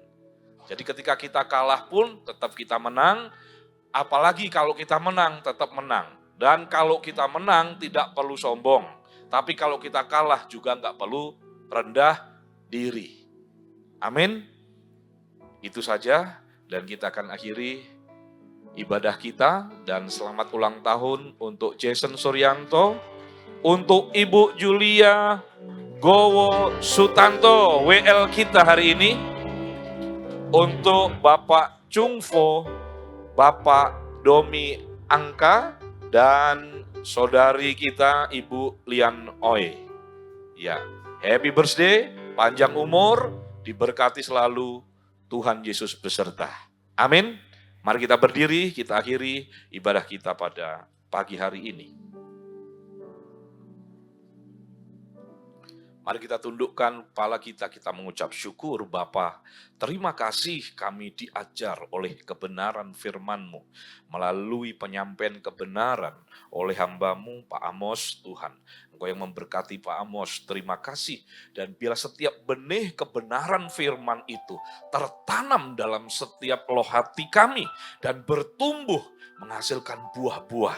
Jadi ketika kita kalah pun tetap kita menang, apalagi kalau kita menang tetap menang. Dan kalau kita menang tidak perlu sombong, tapi kalau kita kalah juga nggak perlu rendah diri. Amin. Itu saja dan kita akan akhiri ibadah kita dan selamat ulang tahun untuk Jason Suryanto, untuk Ibu Julia Gowo Sutanto, WL kita hari ini, untuk Bapak Chungfo, Bapak Domi Angka, dan saudari kita Ibu Lian Oi. Ya, happy birthday, panjang umur, diberkati selalu, Tuhan Yesus beserta. Amin. Mari kita berdiri, kita akhiri ibadah kita pada pagi hari ini. Mari kita tundukkan kepala kita mengucap syukur Bapa. Terima kasih kami diajar oleh kebenaran firman-Mu. Melalui penyampaian kebenaran oleh hamba-Mu Pak Amos, Tuhan. Engkau yang memberkati Pak Amos, terima kasih. Dan bila setiap benih kebenaran firman itu tertanam dalam setiap loh hati kami. Dan bertumbuh menghasilkan buah-buah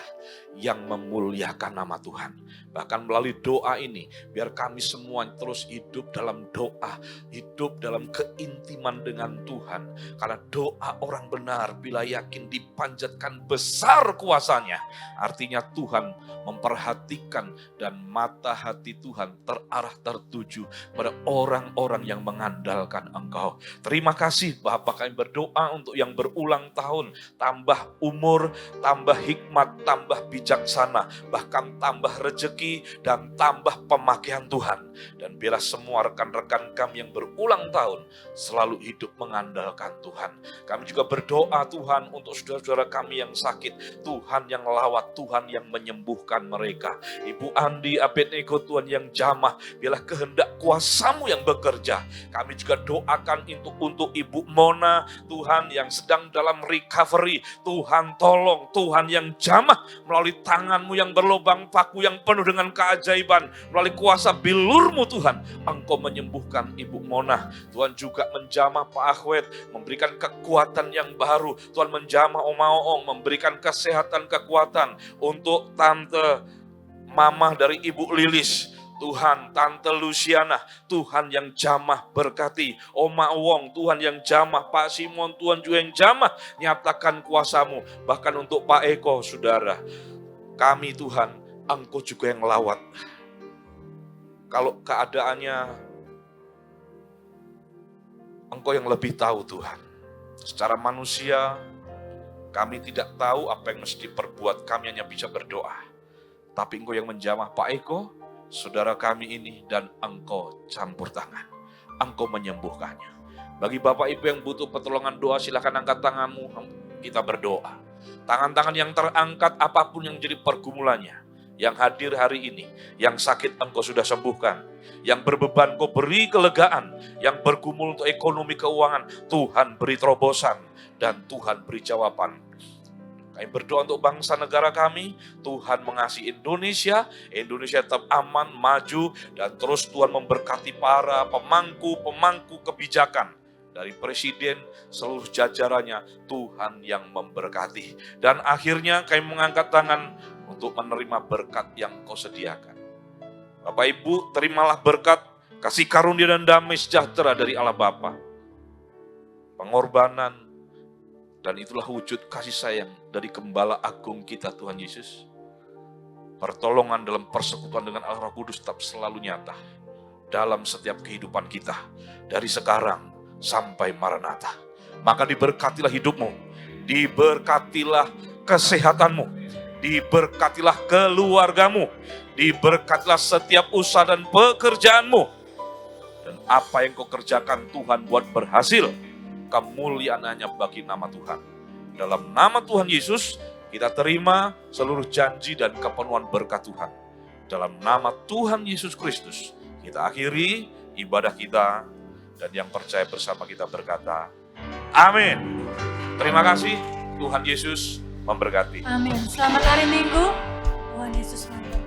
yang memuliakan nama Tuhan. Bahkan melalui doa ini, biar kami semua terus hidup dalam doa, hidup dalam keintiman dengan Tuhan. Karena doa orang benar bila yakin dipanjatkan besar kuasanya. Artinya Tuhan memperhatikan dan mata hati Tuhan terarah tertuju pada orang-orang yang mengandalkan Engkau. Terima kasih Bapak, kami berdoa untuk yang berulang tahun, tambah umur, tambah hikmat, tambah bijaksana, bahkan tambah rezeki dan tambah pemakaian Tuhan. Dan biarlah semua rekan-rekan kami yang berulang tahun selalu hidup mengandalkan Tuhan. Kami juga berdoa Tuhan untuk saudara-saudara kami yang sakit, Tuhan yang lawat, Tuhan yang menyembuhkan mereka. Ibu Andi Abednego, Tuhan yang jamah, biarlah kehendak kuasa-Mu yang bekerja. Kami juga doakan untuk Ibu Mona, Tuhan yang sedang dalam recovery, Tuhan tolong, Tuhan yang jamah melalui tangan-Mu yang berlubang paku yang penuh dengan keajaiban, melalui kuasa bilur-Mu Tuhan, Engkau menyembuhkan Ibu Mona. Tuhan juga menjamah Pak Ahwet, memberikan kekuatan yang baru. Tuhan menjamah Oma Oong, memberikan kesehatan, kekuatan untuk Tante Mamah dari Ibu Lilis, Tuhan, Tante Luciana, Tuhan yang jamah berkati. Oma Wong, Tuhan yang jamah. Pak Simon, Tuhan juga yang jamah. Nyatakan kuasa-Mu. Bahkan untuk Pak Eko, saudara. Kami Tuhan, Engkau juga yang lawat. Kalau keadaannya, Engkau yang lebih tahu Tuhan. Secara manusia, kami tidak tahu apa yang mesti perbuat. Kami hanya bisa berdoa. Tapi Engkau yang menjamah Pak Eko, saudara kami ini, dan Engkau campur tangan. Engkau menyembuhkannya. Bagi Bapak Ibu yang butuh pertolongan doa, silakan angkat tanganmu. Kita berdoa. Tangan-tangan yang terangkat, apapun yang jadi pergumulannya. Yang hadir hari ini, yang sakit Engkau sudah sembuhkan. Yang berbeban Engkau beri kelegaan. Yang bergumul untuk ekonomi keuangan, Tuhan beri terobosan. Dan Tuhan beri jawaban. Kami berdoa untuk bangsa negara kami, Tuhan mengasihi Indonesia, Indonesia tetap aman, maju, dan terus Tuhan memberkati para pemangku kebijakan. Dari Presiden, seluruh jajarannya, Tuhan yang memberkati. Dan akhirnya kami mengangkat tangan untuk menerima berkat yang Kau sediakan. Bapak Ibu, terimalah berkat, kasih karunia dan damai sejahtera dari Allah Bapa. Pengorbanan, dan itulah wujud kasih sayang dari Gembala Agung kita Tuhan Yesus. Pertolongan dalam persekutuan dengan Allah Roh Kudus tetap selalu nyata dalam setiap kehidupan kita. Dari sekarang sampai Maranatha. Maka diberkatilah hidupmu, diberkatilah kesehatanmu, diberkatilah keluargamu, diberkatilah setiap usaha dan pekerjaanmu. Dan apa yang kau kerjakan Tuhan buat berhasil. Kemuliaan hanya bagi nama Tuhan. Dalam nama Tuhan Yesus, kita terima seluruh janji dan kepenuhan berkat Tuhan. Dalam nama Tuhan Yesus Kristus, kita akhiri ibadah kita, dan yang percaya bersama kita berkata, amin. Terima kasih, Tuhan Yesus memberkati. Amin. Selamat hari Minggu. Tuhan Yesus memberkati.